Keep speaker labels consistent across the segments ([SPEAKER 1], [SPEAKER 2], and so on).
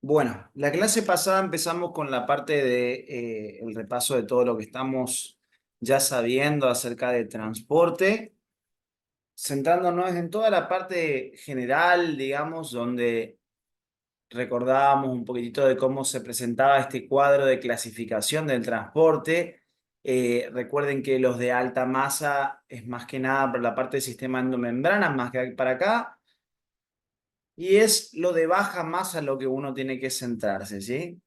[SPEAKER 1] Bueno, la clase pasada empezamos con la parte de el repaso de todo lo que estamos ya sabiendo acerca de transporte, centrándonos en toda la parte general, digamos, donde recordábamos un poquitito de cómo se presentaba este cuadro de clasificación del transporte. Recuerden que los de alta masa es más que nada por la parte del sistema endomembrana, más que para acá, y es lo de baja masa lo que uno tiene que centrarse, ¿sí?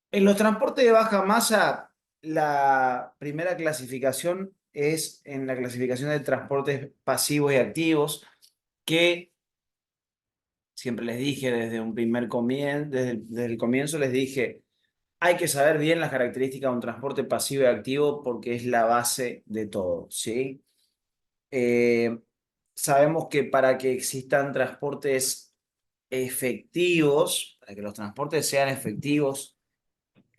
[SPEAKER 1] En los transportes de baja masa, la primera clasificación es en la clasificación de transportes pasivos y activos, que siempre les dije desde un primer comienzo, desde el comienzo les dije, hay que saber bien las características de un transporte pasivo y activo porque es la base de todo, ¿sí? Eh, Sabemos que para que existan transportes efectivos, para que los transportes sean efectivos,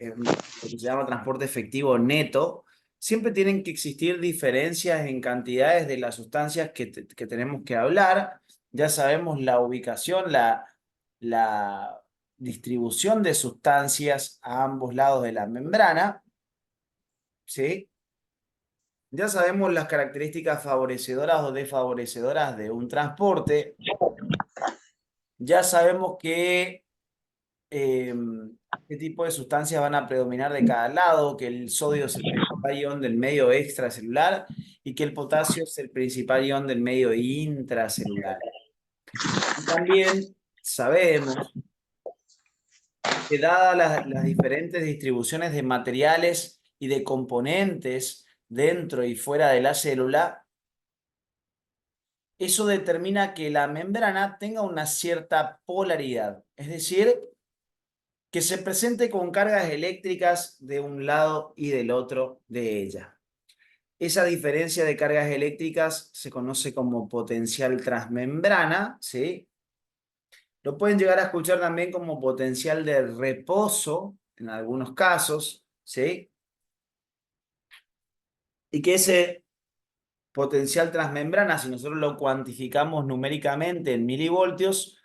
[SPEAKER 1] lo que se llama transporte efectivo neto, siempre tienen que existir diferencias en cantidades de las sustancias que tenemos que hablar. Ya sabemos la ubicación, la distribución de sustancias a ambos lados de la membrana, ¿sí? Ya sabemos las características favorecedoras o desfavorecedoras de un transporte. Ya sabemos que eh, qué tipo de sustancias van a predominar de cada lado, que el sodio es el principal ion del medio extracelular y que el potasio es el principal ion del medio intracelular. Y también sabemos que dadas las diferentes distribuciones de materiales y de componentes dentro y fuera de la célula, eso determina que la membrana tenga una cierta polaridad, es decir, que se presente con cargas eléctricas de un lado y del otro de ella. Esa diferencia de cargas eléctricas se conoce como potencial transmembrana, ¿sí? Lo pueden llegar a escuchar también como potencial de reposo en algunos casos, ¿sí? Y que ese potencial transmembrana, si nosotros lo cuantificamos numéricamente en milivoltios,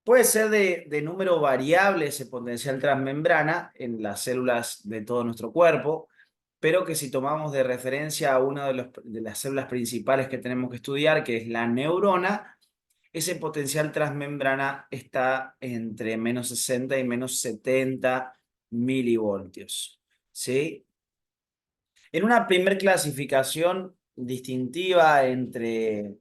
[SPEAKER 1] puede ser de número variable ese potencial transmembrana en las células de todo nuestro cuerpo, pero que si tomamos de referencia a una de las células principales que tenemos que estudiar, que es la neurona, ese potencial transmembrana está entre menos 60 y menos 70 milivoltios, ¿sí? En una primer clasificación distintiva entre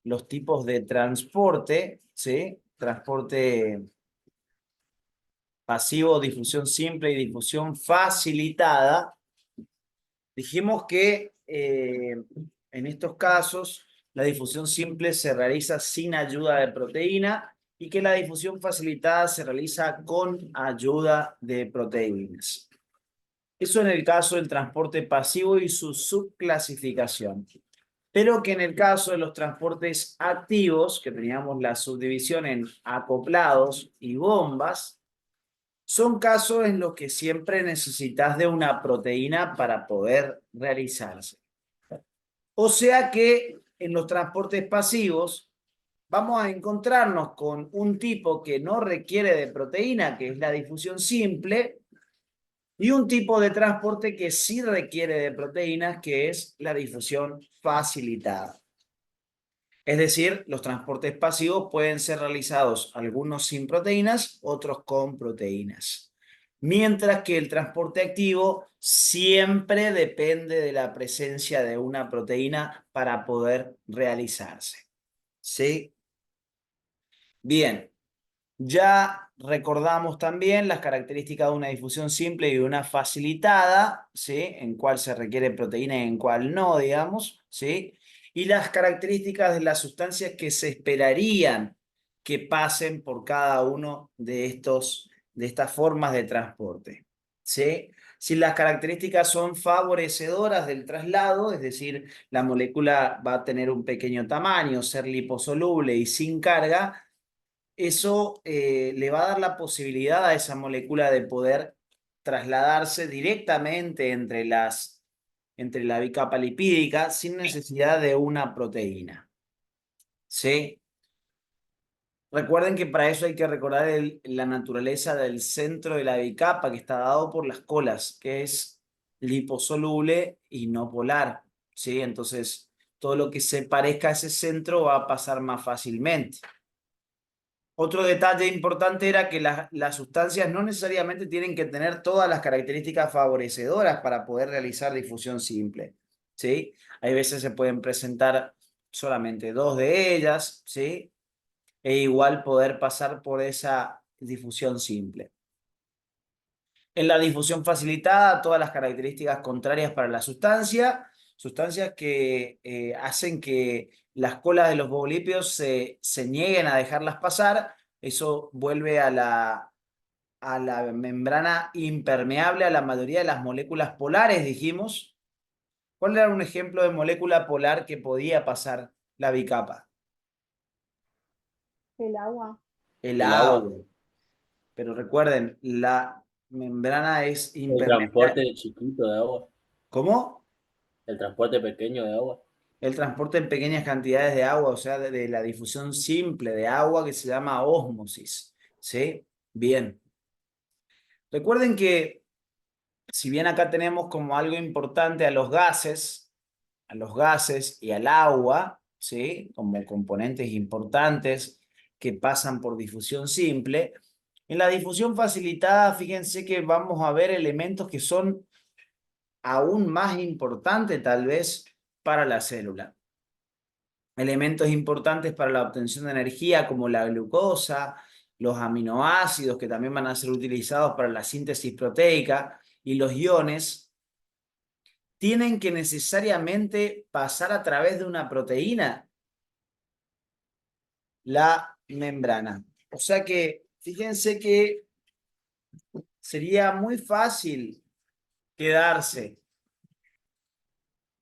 [SPEAKER 1] los tipos de transporte, ¿sí? Transporte pasivo, difusión simple y difusión facilitada. Dijimos que en estos casos la difusión simple se realiza sin ayuda de proteína y que la difusión facilitada se realiza con ayuda de proteínas. Eso en el caso del transporte pasivo y su subclasificación. Pero que en el caso de los transportes activos, que teníamos la subdivisión en acoplados y bombas, son casos en los que siempre necesitas de una proteína para poder realizarse. O sea que en los transportes pasivos vamos a encontrarnos con un tipo que no requiere de proteína, que es la difusión simple, y un tipo de transporte que sí requiere de proteínas, que es la difusión facilitada. Es decir, los transportes pasivos pueden ser realizados algunos sin proteínas, otros con proteínas. Mientras que el transporte activo siempre depende de la presencia de una proteína para poder realizarse. ¿Sí? Bien, ya recordamos también las características de una difusión simple y de una facilitada, ¿sí? En cuál se requiere proteína y en cuál no, digamos, ¿sí? Y las características de las sustancias que se esperarían que pasen por cada uno de estas formas de transporte, ¿sí? Si las características son favorecedoras del traslado, es decir, la molécula va a tener un pequeño tamaño, ser liposoluble y sin carga, eso le va a dar la posibilidad a esa molécula de poder trasladarse directamente entre la bicapa lipídica sin necesidad de una proteína. ¿Sí? Recuerden que para eso hay que recordar la naturaleza del centro de la bicapa, que está dado por las colas, que es liposoluble y no polar, ¿sí? Entonces, todo lo que se parezca a ese centro va a pasar más fácilmente. Otro detalle importante era que las sustancias no necesariamente tienen que tener todas las características favorecedoras para poder realizar difusión simple, ¿sí? Hay veces se pueden presentar solamente dos de ellas, ¿sí? E igual poder pasar por esa difusión simple. En la difusión facilitada, todas las características contrarias para la sustancia, sustancias que hacen que las colas de los bogolípidos se nieguen a dejarlas pasar, eso vuelve a la membrana impermeable a la mayoría de las moléculas polares, dijimos. ¿Cuál era un ejemplo de molécula polar que podía pasar la bicapa?
[SPEAKER 2] El agua.
[SPEAKER 1] El
[SPEAKER 3] El agua,
[SPEAKER 1] agua. Pero recuerden, la membrana es
[SPEAKER 3] el
[SPEAKER 1] impermeable.
[SPEAKER 3] transporte chiquito de agua,
[SPEAKER 1] ¿Cómo?
[SPEAKER 3] el transporte pequeño de agua.
[SPEAKER 1] El transporte en pequeñas cantidades de agua, o sea, de la difusión simple de agua que se llama ósmosis. ¿Sí? Bien. Recuerden que si bien acá tenemos como algo importante a los gases y al agua, ¿sí? Como componentes importantes que pasan por difusión simple, en la difusión facilitada, fíjense que vamos a ver elementos que son aún más importantes tal vez para la célula. Elementos importantes para la obtención de energía como la glucosa, los aminoácidos que también van a ser utilizados para la síntesis proteica y los iones tienen que necesariamente pasar a través de una proteína, la membrana. O sea que fíjense que sería muy fácil quedarse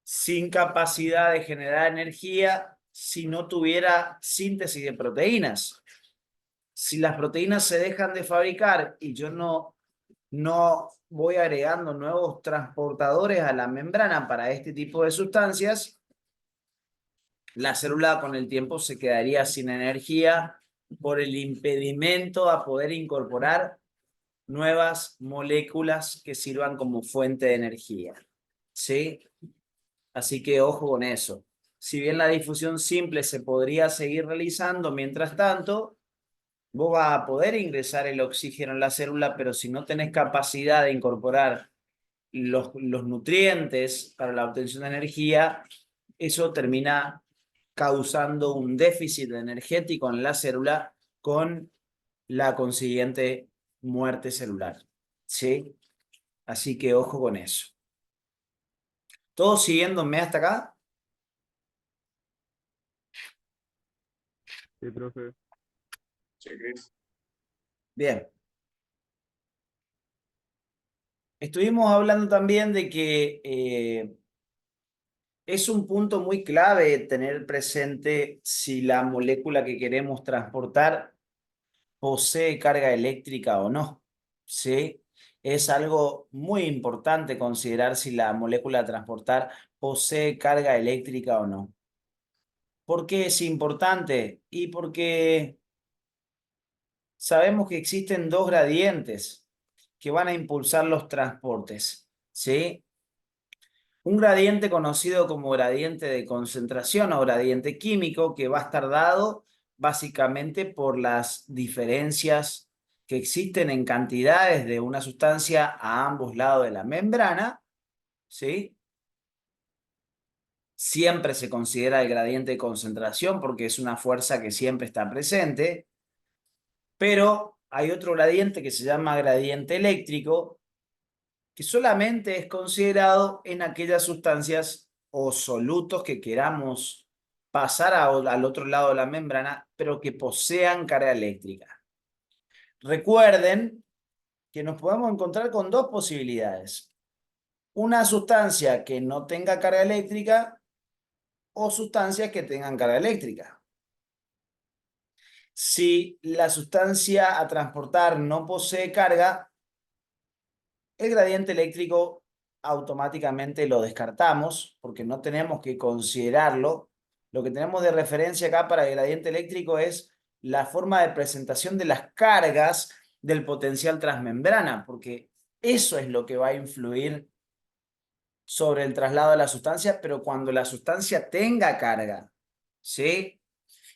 [SPEAKER 1] sin capacidad de generar energía si no tuviera síntesis de proteínas. Si las proteínas se dejan de fabricar y yo no voy agregando nuevos transportadores a la membrana para este tipo de sustancias, la célula con el tiempo se quedaría sin energía por el impedimento a poder incorporar nuevas moléculas que sirvan como fuente de energía. ¿Sí? Así que ojo con eso. Si bien la difusión simple se podría seguir realizando, mientras tanto, vos vas a poder ingresar el oxígeno en la célula, pero si no tenés capacidad de incorporar los nutrientes para la obtención de energía, eso termina causando un déficit energético en la célula con la consiguiente muerte celular. ¿Sí? Así que ojo con eso. ¿Todos siguiéndome hasta acá?
[SPEAKER 4] Sí, profe.
[SPEAKER 1] Bien. Estuvimos hablando también de que es un punto muy clave tener presente si la molécula que queremos transportar posee carga eléctrica o no. ¿Sí? Es algo muy importante considerar si la molécula a transportar posee carga eléctrica o no. ¿Por qué es importante? Y porque sabemos que existen dos gradientes que van a impulsar los transportes. ¿Sí? Un gradiente conocido como gradiente de concentración o gradiente químico que va a estar dado básicamente por las diferencias que existen en cantidades de una sustancia a ambos lados de la membrana, ¿sí? Siempre se considera el gradiente de concentración porque es una fuerza que siempre está presente, pero hay otro gradiente que se llama gradiente eléctrico que solamente es considerado en aquellas sustancias o solutos que queramos pasar al otro lado de la membrana, pero que posean carga eléctrica. Recuerden que nos podemos encontrar con dos posibilidades. Una sustancia que no tenga carga eléctrica o sustancias que tengan carga eléctrica. Si la sustancia a transportar no posee carga, el gradiente eléctrico automáticamente lo descartamos porque no tenemos que considerarlo. Lo que tenemos de referencia acá para el gradiente eléctrico es la forma de presentación de las cargas del potencial transmembrana, porque eso es lo que va a influir sobre el traslado de la sustancia, pero cuando la sustancia tenga carga, ¿sí?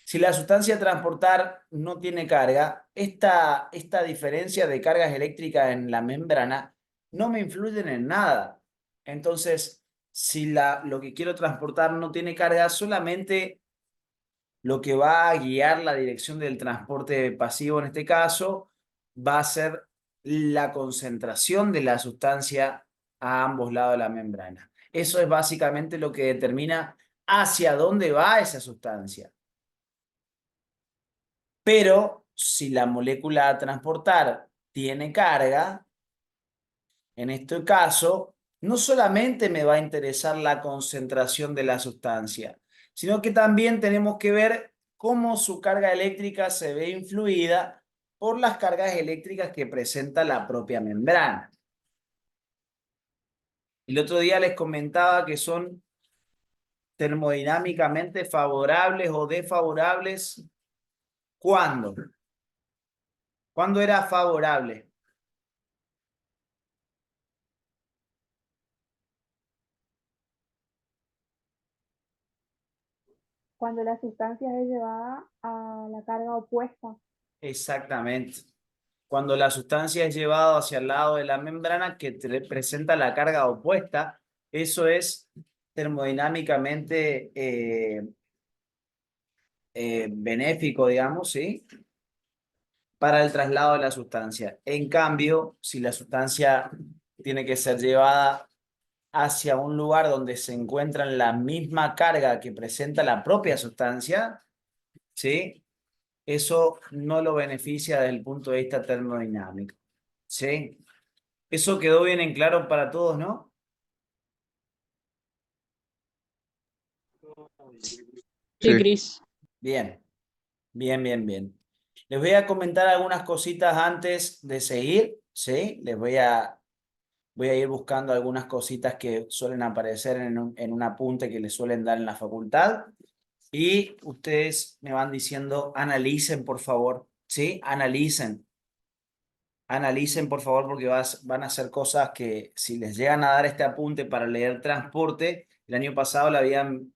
[SPEAKER 1] Si la sustancia a transportar no tiene carga, esta diferencia de cargas eléctricas en la membrana no me influyen en nada. Entonces, si lo que quiero transportar no tiene carga, solamente lo que va a guiar la dirección del transporte pasivo en este caso va a ser la concentración de la sustancia a ambos lados de la membrana. Eso es básicamente lo que determina hacia dónde va esa sustancia. Pero si la molécula a transportar tiene carga, en este caso, no solamente me va a interesar la concentración de la sustancia, sino que también tenemos que ver cómo su carga eléctrica se ve influida por las cargas eléctricas que presenta la propia membrana. El otro día les comentaba que son termodinámicamente favorables o desfavorables. ¿Cuándo? ¿Cuándo era favorable?
[SPEAKER 2] Cuando la sustancia es llevada a la carga opuesta.
[SPEAKER 1] Exactamente. Cuando la sustancia es llevada hacia el lado de la membrana que presenta la carga opuesta, eso es termodinámicamente benéfico, digamos, ¿sí? Para el traslado de la sustancia. En cambio, si la sustancia tiene que ser llevada hacia un lugar donde se encuentra la misma carga que presenta la propia sustancia, ¿sí? Eso no lo beneficia desde el punto de vista termodinámico, ¿sí? Eso quedó bien en claro para todos, ¿no?
[SPEAKER 4] Sí,
[SPEAKER 5] Sí,
[SPEAKER 4] Cris.
[SPEAKER 1] Bien, bien, bien, bien. Les voy a comentar algunas cositas antes de seguir, ¿sí? Voy a ir buscando algunas cositas que suelen aparecer en un apunte que les suelen dar en la facultad. Y ustedes me van diciendo, analicen, por favor, ¿sí? Analicen. Analicen, por favor, porque van a ser cosas que si les llegan a dar este apunte para leer transporte, el año pasado le habían,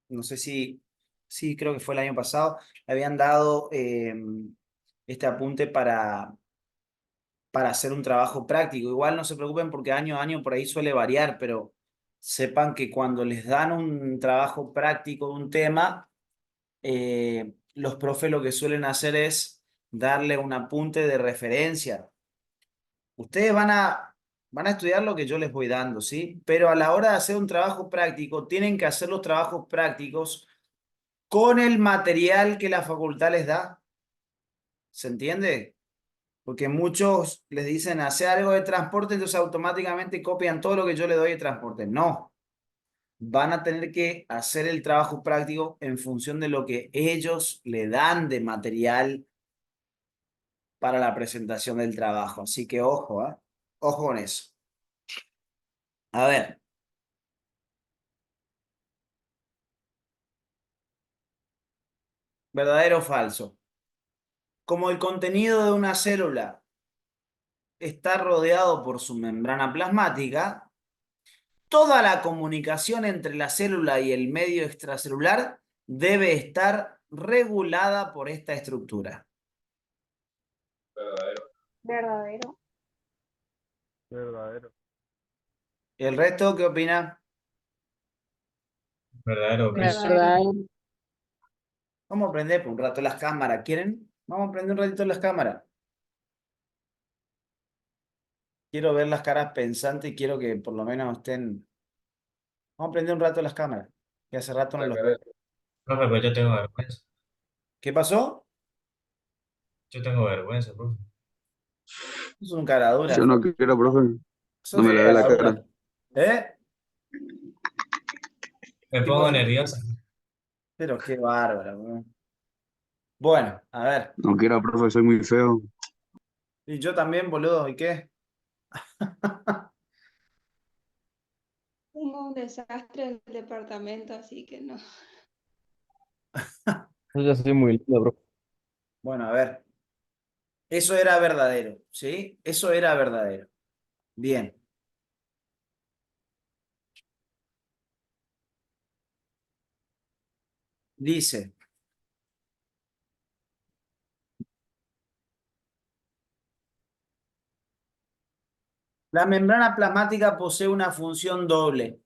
[SPEAKER 1] no sé si, sí, creo que fue el año pasado, le habían dado este apunte para hacer un trabajo práctico. Igual no se preocupen porque año a año por ahí suele variar, pero sepan que cuando les dan un trabajo práctico de un tema, los profes lo que suelen hacer es darle un apunte de referencia. Ustedes van a estudiar lo que yo les voy dando, ¿sí? Pero a la hora de hacer un trabajo práctico, tienen que hacer los trabajos prácticos con el material que la facultad les da. ¿Se entiende? Porque muchos les dicen hacer algo de transporte, entonces automáticamente copian todo lo que yo les doy de transporte. No, van a tener que hacer el trabajo práctico en función de lo que ellos le dan de material para la presentación del trabajo. Así que ojo, ¿eh? Ojo con eso. A ver. ¿Verdadero o falso? Como el contenido de una célula está rodeado por su membrana plasmática, toda la comunicación entre la célula y el medio extracelular debe estar regulada por esta estructura.
[SPEAKER 2] Verdadero.
[SPEAKER 5] verdadero.
[SPEAKER 1] ¿El resto qué opina?
[SPEAKER 6] Verdadero, Chris.
[SPEAKER 4] ¿Verdad?
[SPEAKER 1] Vamos a prender por un rato las cámaras. ¿Quieren? Vamos a prender un ratito las cámaras. Quiero ver las caras pensantes y quiero que por lo menos estén. Vamos a prender un rato las cámaras. Que hace rato no los veo.
[SPEAKER 6] Profe, pues yo tengo vergüenza.
[SPEAKER 1] ¿Qué pasó?
[SPEAKER 6] Yo tengo vergüenza, profe.
[SPEAKER 1] Es un cara dura.
[SPEAKER 5] Yo no quiero, profe. No
[SPEAKER 1] Sos
[SPEAKER 5] me
[SPEAKER 1] un
[SPEAKER 5] le ve la
[SPEAKER 1] cara
[SPEAKER 5] cara.
[SPEAKER 1] dura. ¿Eh?
[SPEAKER 6] Me
[SPEAKER 1] ¿Qué
[SPEAKER 6] pongo
[SPEAKER 1] cosa?
[SPEAKER 6] nerviosa.
[SPEAKER 1] Pero qué bárbaro, bro. Bueno, a ver.
[SPEAKER 5] No quiero, profe, soy muy feo.
[SPEAKER 1] Y yo también, boludo. ¿Y qué?
[SPEAKER 7] Tengo un desastre en el departamento, así que no.
[SPEAKER 4] Yo ya soy muy lindo, bro.
[SPEAKER 1] Bueno, a ver. Eso era verdadero, ¿sí? Eso era verdadero. Bien. Dice, la membrana plasmática posee una función doble.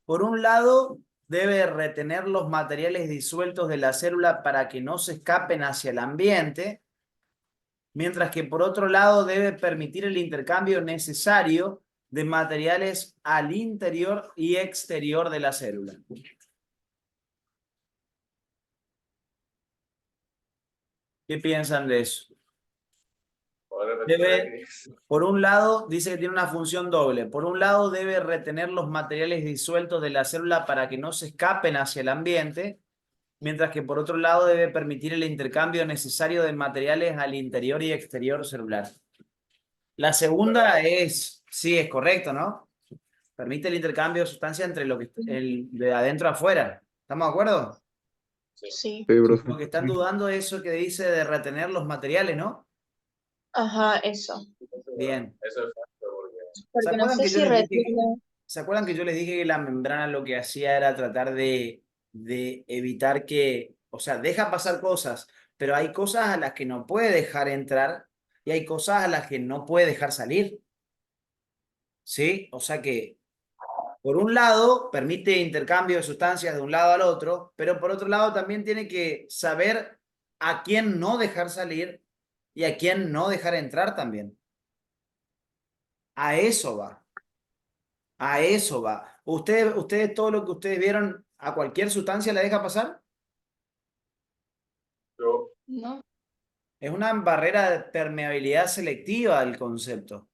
[SPEAKER 1] Por un lado, debe retener los materiales disueltos de la célula para que no se escapen hacia el ambiente, mientras que por otro lado debe permitir el intercambio necesario de materiales al interior y exterior de la célula. ¿Qué piensan de eso? Por un lado, dice que tiene una función doble. Por un lado, debe retener los materiales disueltos de la célula para que no se escapen hacia el ambiente, mientras que por otro lado debe permitir el intercambio necesario de materiales al interior y exterior celular. La segunda es, sí, es correcto, ¿no? Permite el intercambio de sustancias entre lo que de adentro a afuera. ¿Estamos de acuerdo?
[SPEAKER 4] Sí.
[SPEAKER 5] Sí, profe.
[SPEAKER 1] Lo que están dudando es eso que dice de retener los materiales, ¿no?
[SPEAKER 4] Ajá, eso.
[SPEAKER 1] Bien.
[SPEAKER 6] Eso es falso porque
[SPEAKER 1] ¿Se
[SPEAKER 4] Porque no
[SPEAKER 1] acuerdan
[SPEAKER 4] sé
[SPEAKER 1] que yo
[SPEAKER 4] si
[SPEAKER 1] les dije que,
[SPEAKER 4] retiene.
[SPEAKER 1] ¿se acuerdan que yo les dije que la membrana lo que hacía era tratar de evitar que, o sea, deja pasar cosas, pero hay cosas a las que no puede dejar entrar y hay cosas a las que no puede dejar salir? ¿Sí? O sea que, por un lado, permite intercambio de sustancias de un lado al otro, pero por otro lado también tiene que saber a quién no dejar salir y a quién no dejar entrar también. A eso va. A eso va. ¿Ustedes todo lo que ustedes vieron, a cualquier sustancia la deja pasar?
[SPEAKER 6] yo,
[SPEAKER 4] ¿No?
[SPEAKER 1] Es una barrera de permeabilidad selectiva el concepto.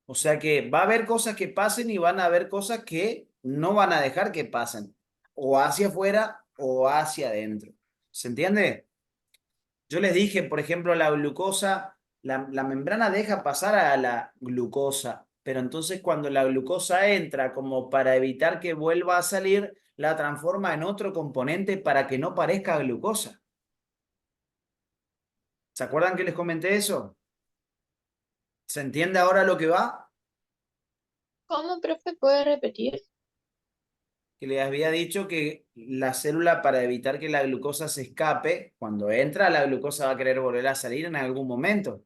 [SPEAKER 1] O sea que va a haber cosas que pasen y van a haber cosas que no van a dejar que pasen. O hacia afuera o hacia adentro. ¿Se entiende? Yo les dije, por ejemplo, la glucosa, la membrana deja pasar a la glucosa, pero entonces cuando la glucosa entra como para evitar que vuelva a salir, la transforma en otro componente para que no parezca glucosa. ¿Se acuerdan que les comenté eso? ¿Se entiende ahora lo que va?
[SPEAKER 4] ¿Cómo, profe, puede repetir?
[SPEAKER 1] Que les había dicho que la célula, para evitar que la glucosa se escape, cuando entra la glucosa va a querer volver a salir en algún momento.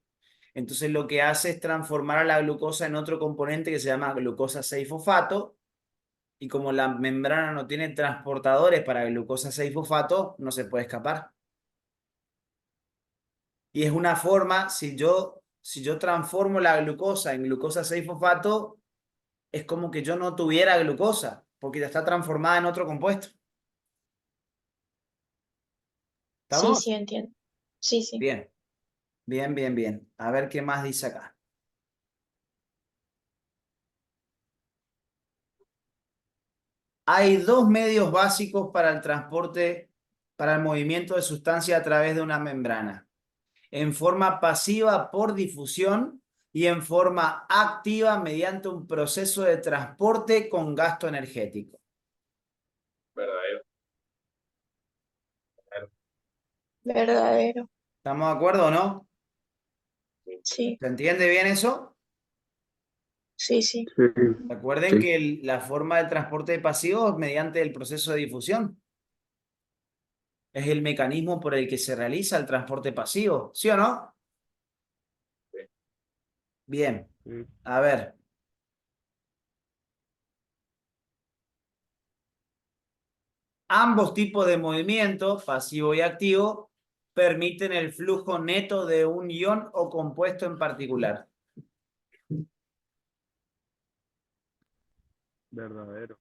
[SPEAKER 1] Entonces lo que hace es transformar a la glucosa en otro componente que se llama glucosa 6-fosfato, y como la membrana no tiene transportadores para glucosa 6-fosfato, no se puede escapar. Y es una forma, si yo transformo la glucosa en glucosa 6-fosfato, es como que yo no tuviera glucosa, porque ya está transformada en otro compuesto.
[SPEAKER 4] Sí,
[SPEAKER 1] ¿Estamos?
[SPEAKER 4] sí, entiendo. Sí, sí.
[SPEAKER 1] Bien, bien, bien, bien. A ver qué más dice acá. Hay dos medios básicos para el transporte, para el movimiento de sustancia a través de una membrana: en forma pasiva por difusión y en forma activa mediante un proceso de transporte con gasto energético.
[SPEAKER 6] verdadero.
[SPEAKER 4] Verdadero.
[SPEAKER 1] ¿Estamos de acuerdo o no?
[SPEAKER 4] Sí,
[SPEAKER 1] ¿Se entiende bien eso?
[SPEAKER 4] sí, sí.
[SPEAKER 5] Sí,
[SPEAKER 1] Recuerden
[SPEAKER 5] sí.
[SPEAKER 1] que la forma de transporte pasivo es mediante el proceso de difusión. Es el mecanismo por el que se realiza el transporte pasivo, ¿sí o no?
[SPEAKER 6] Sí.
[SPEAKER 1] Bien,
[SPEAKER 5] Sí.
[SPEAKER 1] a ver. Ambos tipos de movimiento, pasivo y activo, permiten el flujo neto de un ion o compuesto en particular.
[SPEAKER 5] Verdadero.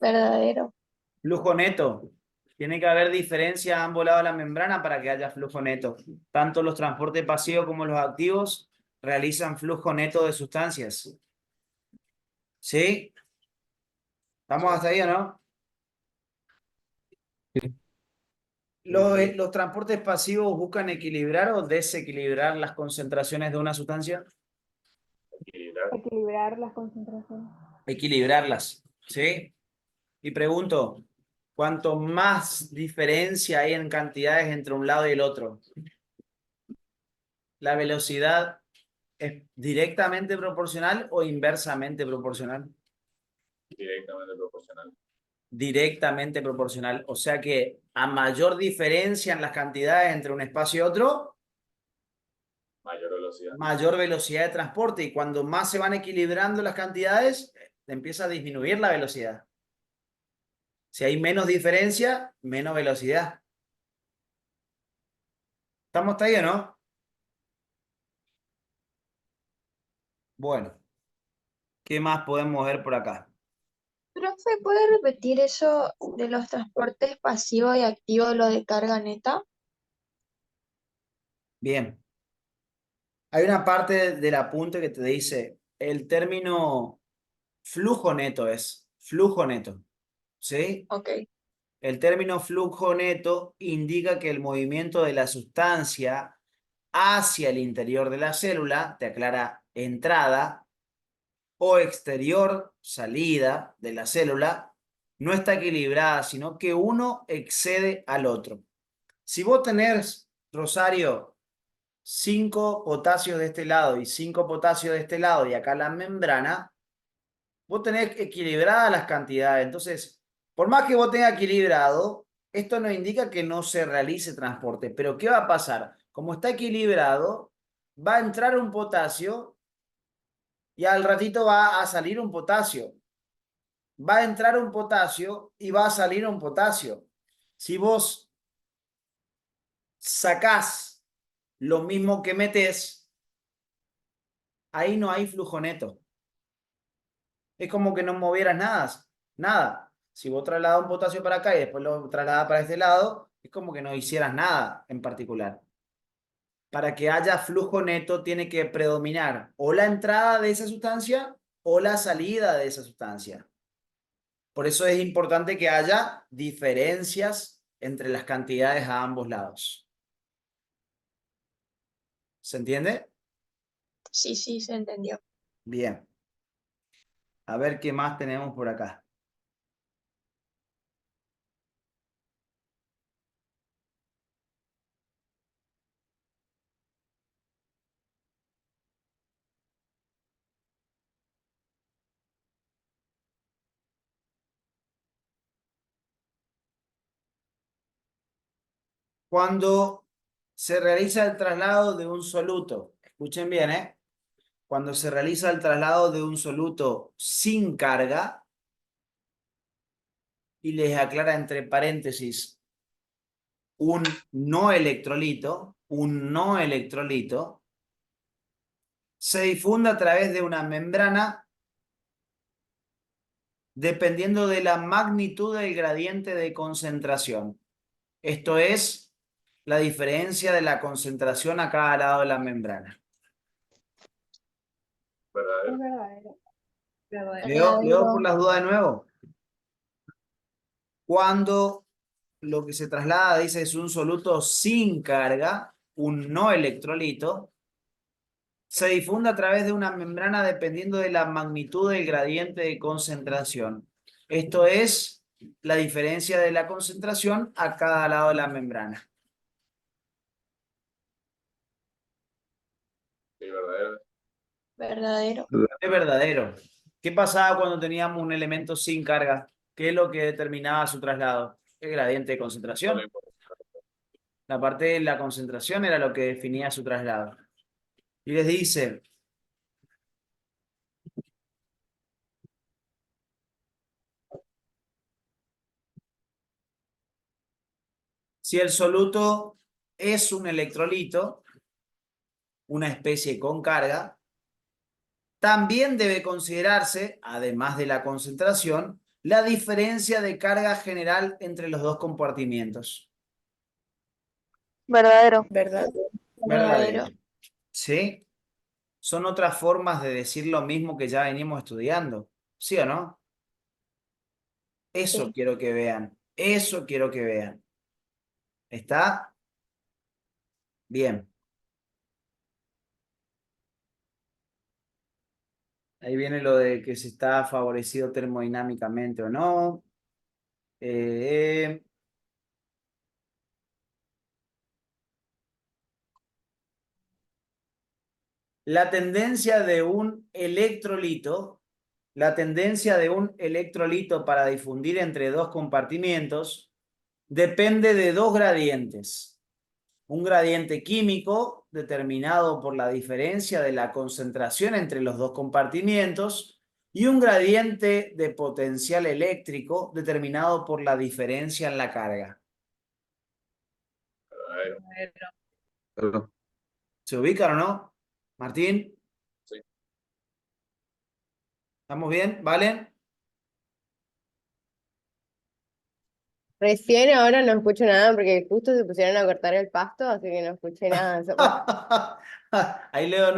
[SPEAKER 4] Verdadero.
[SPEAKER 1] Flujo neto. Tiene que haber diferencia a ambos lados de la membrana para que haya flujo neto. Tanto los transportes pasivos como los activos realizan flujo neto de sustancias. ¿Sí? ¿Estamos hasta ahí o no? ¿Los transportes pasivos buscan equilibrar o desequilibrar las concentraciones de una sustancia?
[SPEAKER 6] Equilibrar.
[SPEAKER 2] Equilibrar las concentraciones.
[SPEAKER 1] Equilibrarlas. ¿Sí? Y pregunto, Cuanto más diferencia hay en cantidades entre un lado y el otro, la velocidad es directamente proporcional o inversamente proporcional.
[SPEAKER 6] Directamente proporcional.
[SPEAKER 1] Directamente proporcional. O sea que a mayor diferencia en las cantidades entre un espacio y otro,
[SPEAKER 6] Mayor velocidad.
[SPEAKER 1] mayor velocidad de transporte. Y cuando más se van equilibrando las cantidades, empieza a disminuir la velocidad. Si hay menos diferencia, menos velocidad. ¿Estamos hasta ahí o no? Bueno, ¿qué más podemos ver por acá?
[SPEAKER 4] Profe, ¿puede repetir eso de los transportes pasivos y activos, lo de carga neta?
[SPEAKER 1] Bien. Hay una parte del apunte que te dice, el término flujo neto es flujo neto. ¿Sí?
[SPEAKER 4] Ok,
[SPEAKER 1] El término flujo neto indica que el movimiento de la sustancia hacia el interior de la célula, te aclara entrada, o exterior, salida de la célula, no está equilibrada, sino que uno excede al otro. Si vos tenés, Rosario, 5 potasios de este lado y 5 potasios de este lado y acá la membrana, vos tenés equilibradas las cantidades. Entonces, por más que vos tengas equilibrado, esto no indica que no se realice transporte. Pero ¿qué va a pasar? Como está equilibrado, va a entrar un potasio y al ratito va a salir un potasio. Va a entrar un potasio y va a salir un potasio. Si vos sacás lo mismo que metés, ahí no hay flujo neto. Es como que no movieras nada, nada. Si vos trasladás un potasio para acá y después lo trasladás para este lado, es como que no hicieras nada en particular. Para que haya flujo neto tiene que predominar o la entrada de esa sustancia o la salida de esa sustancia. Por eso es importante que haya diferencias entre las cantidades a ambos lados. ¿Se entiende?
[SPEAKER 4] sí, sí, se entendió.
[SPEAKER 1] Bien. A ver qué más tenemos por acá. Cuando se realiza el traslado de un soluto, escuchen bien, ¿eh? Cuando se realiza el traslado de un soluto sin carga, y les aclara entre paréntesis un no electrolito, se difunde a través de una membrana dependiendo de la magnitud del gradiente de concentración. Esto es la diferencia de la concentración a cada lado de la membrana.
[SPEAKER 6] ¿Verdadero?
[SPEAKER 2] Es verdadero.
[SPEAKER 1] Leo por
[SPEAKER 4] Verdadero.
[SPEAKER 1] las dudas de nuevo. Cuando lo que se traslada, dice, es un soluto sin carga, un no electrolito, se difunde a través de una membrana dependiendo de la magnitud del gradiente de concentración. Esto es la diferencia de la concentración a cada lado de la membrana.
[SPEAKER 6] Sí, verdadero.
[SPEAKER 4] Verdadero.
[SPEAKER 1] Es verdadero. ¿Qué pasaba cuando teníamos un elemento sin carga? ¿Qué es lo que determinaba su traslado? El gradiente de
[SPEAKER 6] Solo
[SPEAKER 1] concentración.
[SPEAKER 6] importa.
[SPEAKER 1] La parte de la concentración era lo que definía su traslado. Y les dice, si el soluto es un electrolito, una especie con carga, también debe considerarse, además de la concentración, la diferencia de carga general entre los dos compartimientos.
[SPEAKER 2] Verdadero.
[SPEAKER 4] Verdadero.
[SPEAKER 1] Verdadero. ¿Sí? Son otras formas de decir lo mismo que ya venimos estudiando. ¿Sí o no? Eso
[SPEAKER 4] Sí.
[SPEAKER 1] quiero que vean. Eso quiero que vean. ¿Está? Bien. Ahí viene lo de que si está favorecido termodinámicamente o no. Eh, la tendencia de un electrolito, para difundir entre dos compartimientos depende de dos gradientes. Un gradiente químico determinado por la diferencia de la concentración entre los dos compartimientos y un gradiente de potencial eléctrico determinado por la diferencia en la carga.
[SPEAKER 6] Verdadero.
[SPEAKER 5] Claro.
[SPEAKER 1] ¿Se ubican o no? Martín,
[SPEAKER 6] Sí.
[SPEAKER 1] ¿estamos bien? ¿Vale?
[SPEAKER 7] Recién ahora no escucho nada porque justo se pusieron a cortar el pasto, así que no escuché nada de eso.
[SPEAKER 1] Ahí leo de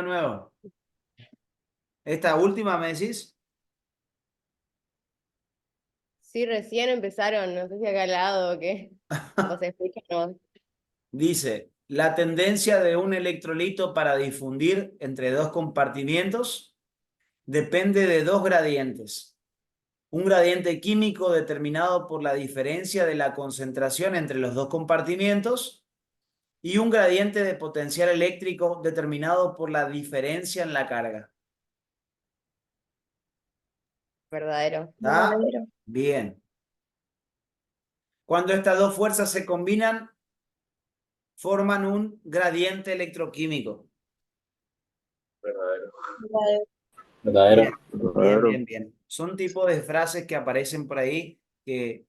[SPEAKER 1] nuevo. Esta última me decís.
[SPEAKER 7] Sí, recién empezaron, no sé si acá al lado o qué. O se escucha no.
[SPEAKER 1] Dice, la tendencia de un electrolito para difundir entre dos compartimientos depende de dos gradientes. Un gradiente químico determinado por la diferencia de la concentración entre los dos compartimientos y un gradiente de potencial eléctrico determinado por la diferencia en la carga.
[SPEAKER 7] Verdadero.
[SPEAKER 1] ¿Está?
[SPEAKER 4] Verdadero.
[SPEAKER 1] Bien. Cuando estas dos fuerzas se combinan, forman un gradiente electroquímico.
[SPEAKER 6] Verdadero.
[SPEAKER 4] Verdadero.
[SPEAKER 3] Verdadero.
[SPEAKER 1] Bien,
[SPEAKER 5] Verdadero.
[SPEAKER 1] bien. Son tipos de frases que aparecen por ahí que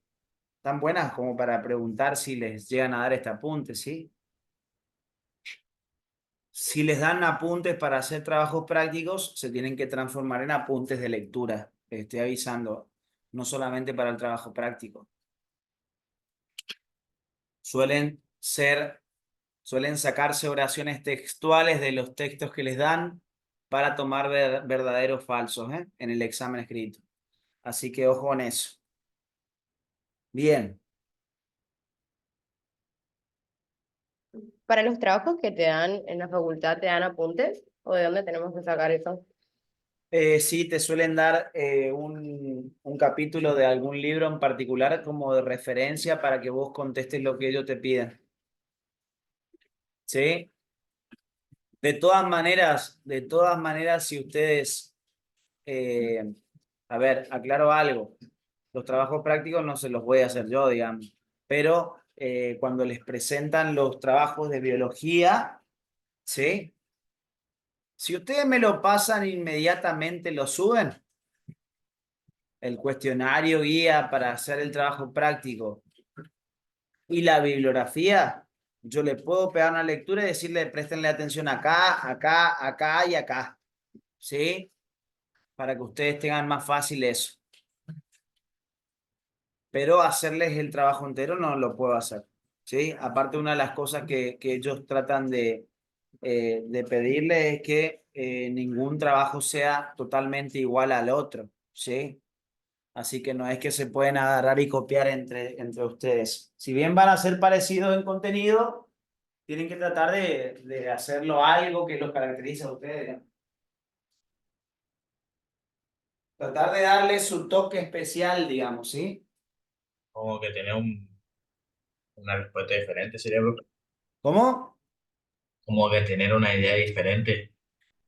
[SPEAKER 1] están buenas como para preguntar si les llegan a dar este apunte, ¿sí? Si les dan apuntes para hacer trabajos prácticos, se tienen que transformar en apuntes de lectura. Les estoy avisando, no solamente para el trabajo práctico. Suelen sacarse oraciones textuales de los textos que les dan para tomar verdaderos falsos, en el examen escrito. Así que ojo con eso. Bien.
[SPEAKER 7] Para los trabajos que te dan en la facultad, ¿te dan apuntes? ¿O de dónde tenemos que sacar eso?
[SPEAKER 1] Sí, te suelen dar un capítulo de algún libro en particular como de referencia para que vos contestes lo que ellos te piden. ¿Sí? De todas maneras, si ustedes, a ver, aclaro algo, los trabajos prácticos no se los voy a hacer yo, digamos, pero cuando les presentan los trabajos de biología, ¿sí? Si ustedes me lo pasan inmediatamente, lo suben, el cuestionario guía para hacer el trabajo práctico y la bibliografía, yo le puedo pegar una lectura y decirle, préstenle atención acá, acá, acá y acá, ¿sí? Para que ustedes tengan más fácil eso. Pero hacerles el trabajo entero no lo puedo hacer, ¿sí? Aparte, una de las cosas que ellos tratan de pedirles es que ningún trabajo sea totalmente igual al otro, ¿sí? Así que no es que se pueden agarrar y copiar entre ustedes. Si bien van a ser parecidos en contenido, tienen que tratar de hacerlo algo que los caracteriza a ustedes, ¿no? Tratar de darle su toque especial, digamos, ¿sí?
[SPEAKER 8] Como que tener una respuesta diferente sería, profe.
[SPEAKER 1] ¿Cómo?
[SPEAKER 8] Como que tener una idea diferente.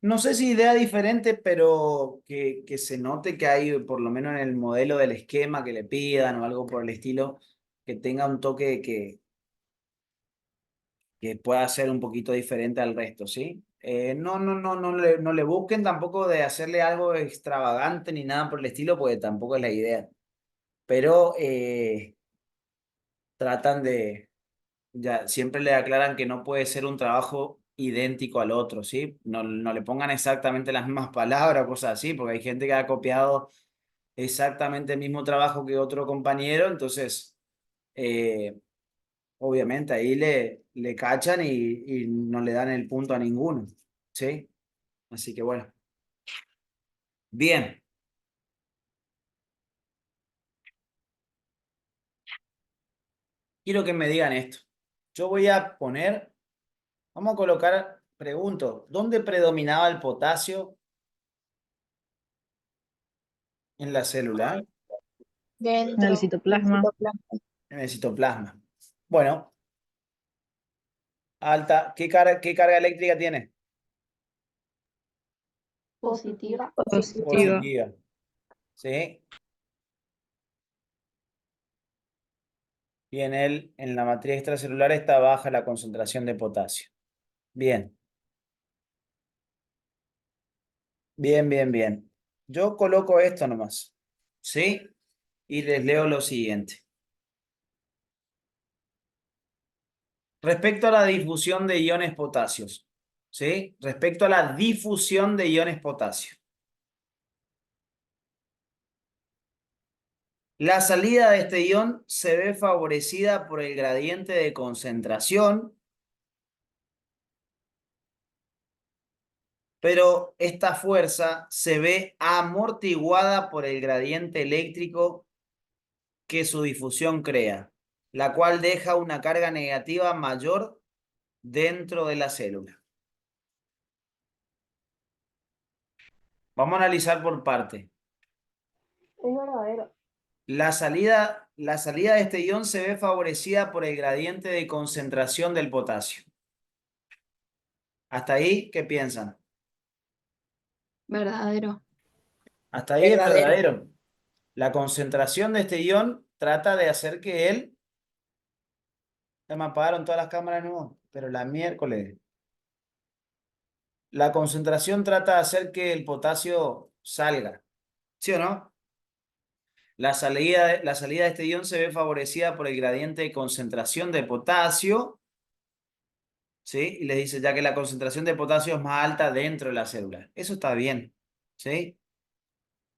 [SPEAKER 1] No sé si idea diferente, pero que se note que hay, por lo menos en el modelo del esquema que le pidan o algo por el estilo, que tenga un toque que pueda ser un poquito diferente al resto, ¿sí? No le busquen tampoco de hacerle algo extravagante ni nada por el estilo, porque tampoco es la idea. Pero tratan ya siempre le aclaran que no puede ser un trabajo idéntico al otro, ¿sí? No le pongan exactamente las mismas palabras, cosas así, porque hay gente que ha copiado exactamente el mismo trabajo que otro compañero, entonces, obviamente ahí le cachan y no le dan el punto a ninguno, ¿sí? Así que bueno. Bien. Quiero que me digan esto. Yo voy a poner, vamos a colocar, pregunto, ¿dónde predominaba el potasio en la célula?
[SPEAKER 4] dentro del
[SPEAKER 9] citoplasma.
[SPEAKER 1] En el citoplasma. Bueno, alta. ¿Qué carga eléctrica tiene?
[SPEAKER 2] Positiva.
[SPEAKER 1] Positiva. ¿Sí? Y en la matriz extracelular está baja la concentración de potasio. Bien. Bien, bien, bien. Yo coloco esto nomás. ¿Sí? Y les leo lo siguiente. Respecto a la difusión de iones potasios. ¿Sí? Respecto a la difusión de iones potasio. La salida de este ion se ve favorecida por el gradiente de concentración, pero esta fuerza se ve amortiguada por el gradiente eléctrico que su difusión crea, la cual deja una carga negativa mayor dentro de la célula. Vamos a analizar por parte.
[SPEAKER 2] Es verdadero.
[SPEAKER 1] La salida de este ion se ve favorecida por el gradiente de concentración del potasio. ¿Hasta ahí qué piensan?
[SPEAKER 4] verdadero.
[SPEAKER 1] Hasta ahí es
[SPEAKER 7] Verdadero.
[SPEAKER 1] verdadero. La concentración de este ion trata de hacer que él... Ya me apagaron todas las cámaras de nuevo, pero la miércoles. La concentración trata de hacer que el potasio salga. ¿Sí o no? La salida de este ion se ve favorecida por el gradiente de concentración de potasio. ¿Sí? Y les dice ya que la concentración de potasio es más alta dentro de la célula. Eso está bien. ¿Sí?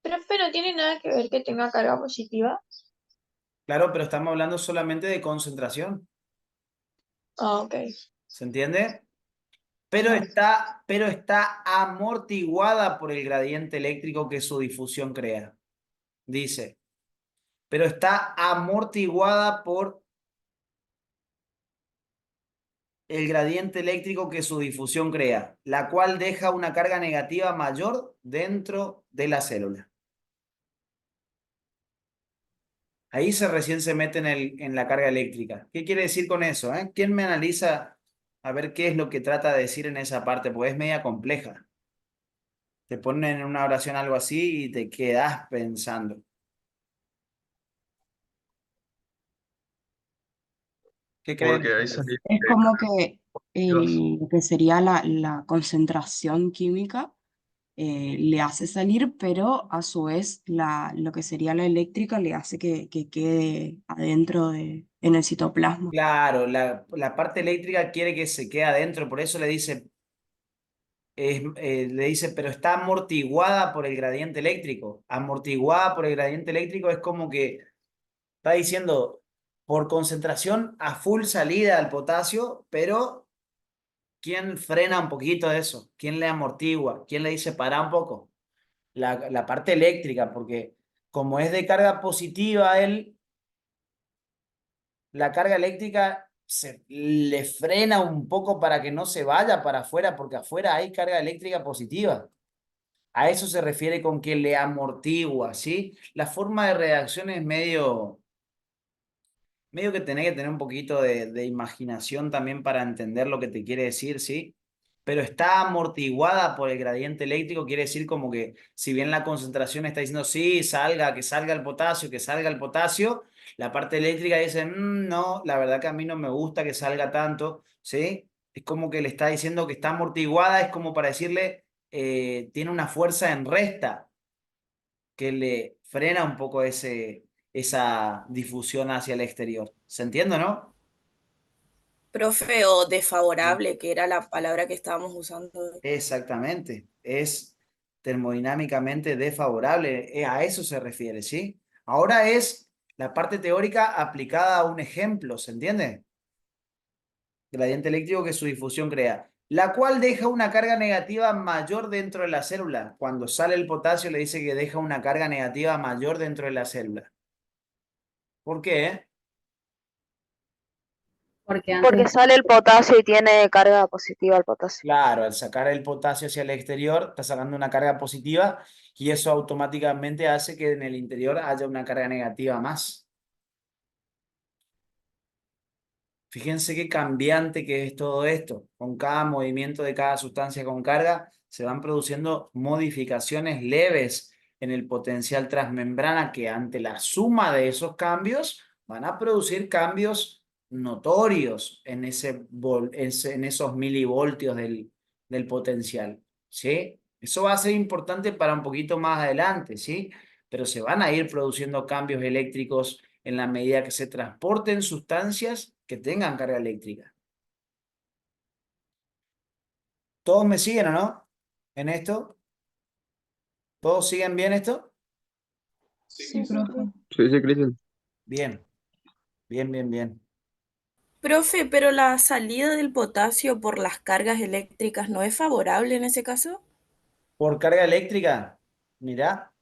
[SPEAKER 4] Profe, ¿no tiene nada que ver que tenga carga positiva?
[SPEAKER 1] Claro, pero estamos hablando solamente de concentración.
[SPEAKER 4] Ah, ok.
[SPEAKER 1] ¿Se entiende? Pero está amortiguada por el gradiente eléctrico que su difusión crea. Dice, pero está amortiguada por el gradiente eléctrico que su difusión crea, la cual deja una carga negativa mayor dentro de la célula. Ahí recién se mete en la carga eléctrica. ¿Qué quiere decir con eso? ¿Quién me analiza a ver qué es lo que trata de decir en esa parte? Pues es media compleja. Te ponen en una oración algo así y te quedas pensando. ¿Qué creen
[SPEAKER 6] Porque ahí
[SPEAKER 1] ustedes?
[SPEAKER 6] salía
[SPEAKER 9] Es como que
[SPEAKER 6] Dios.
[SPEAKER 9] lo que sería la concentración química le hace salir, pero a su vez lo que sería la eléctrica le hace que quede adentro en el citoplasma.
[SPEAKER 1] Claro, la parte eléctrica quiere que se quede adentro, por eso le dice, pero está amortiguada por el gradiente eléctrico. Amortiguada por el gradiente eléctrico es como que está diciendo por concentración a full salida al potasio, pero ¿quién frena un poquito eso? ¿Quién le amortigua? ¿Quién le dice para un poco? La parte eléctrica, porque como es de carga positiva él, la carga eléctrica le frena un poco para que no se vaya para afuera, porque afuera hay carga eléctrica positiva. A eso se refiere con que le amortigua, ¿sí? La forma de redacción es medio que tenés que tener un poquito de imaginación también para entender lo que te quiere decir, ¿sí? Pero está amortiguada por el gradiente eléctrico, quiere decir como que si bien la concentración está diciendo sí, que salga el potasio, que salga el potasio, la parte eléctrica dice, no, la verdad que a mí no me gusta que salga tanto, ¿sí? Es como que le está diciendo que está amortiguada, es como para decirle, tiene una fuerza en resta que le frena un poco esa difusión hacia el exterior. ¿Se entiende, no?
[SPEAKER 10] Profe, o desfavorable, que era la palabra que estábamos usando.
[SPEAKER 1] Exactamente. Es termodinámicamente desfavorable. A eso se refiere, ¿sí? Ahora es la parte teórica aplicada a un ejemplo, ¿se entiende? Gradiente eléctrico que su difusión crea, la cual deja una carga negativa mayor dentro de la célula. Cuando sale el potasio le dice que deja una carga negativa mayor dentro de la célula. ¿Por qué?
[SPEAKER 11] Porque
[SPEAKER 2] Porque
[SPEAKER 11] antes
[SPEAKER 2] sale el potasio y tiene carga positiva el potasio.
[SPEAKER 1] Claro, al sacar el potasio hacia el exterior, está sacando una carga positiva y eso automáticamente hace que en el interior haya una carga negativa más. Fíjense qué cambiante que es todo esto. Con cada movimiento de cada sustancia con carga, se van produciendo modificaciones leves en el potencial transmembrana que ante la suma de esos cambios van a producir cambios notorios en esos milivoltios del potencial, ¿sí? Eso va a ser importante para un poquito más adelante, ¿sí? Pero se van a ir produciendo cambios eléctricos en la medida que se transporten sustancias que tengan carga eléctrica. ¿Todos me siguen o no? ¿En esto? ¿Todos siguen bien esto?
[SPEAKER 11] sí, profe.
[SPEAKER 5] Sí, sí, Cristian.
[SPEAKER 1] Bien, bien, bien, bien.
[SPEAKER 10] Profe, pero la salida del potasio por las cargas eléctricas no es favorable en ese caso.
[SPEAKER 1] Por carga eléctrica, mirá,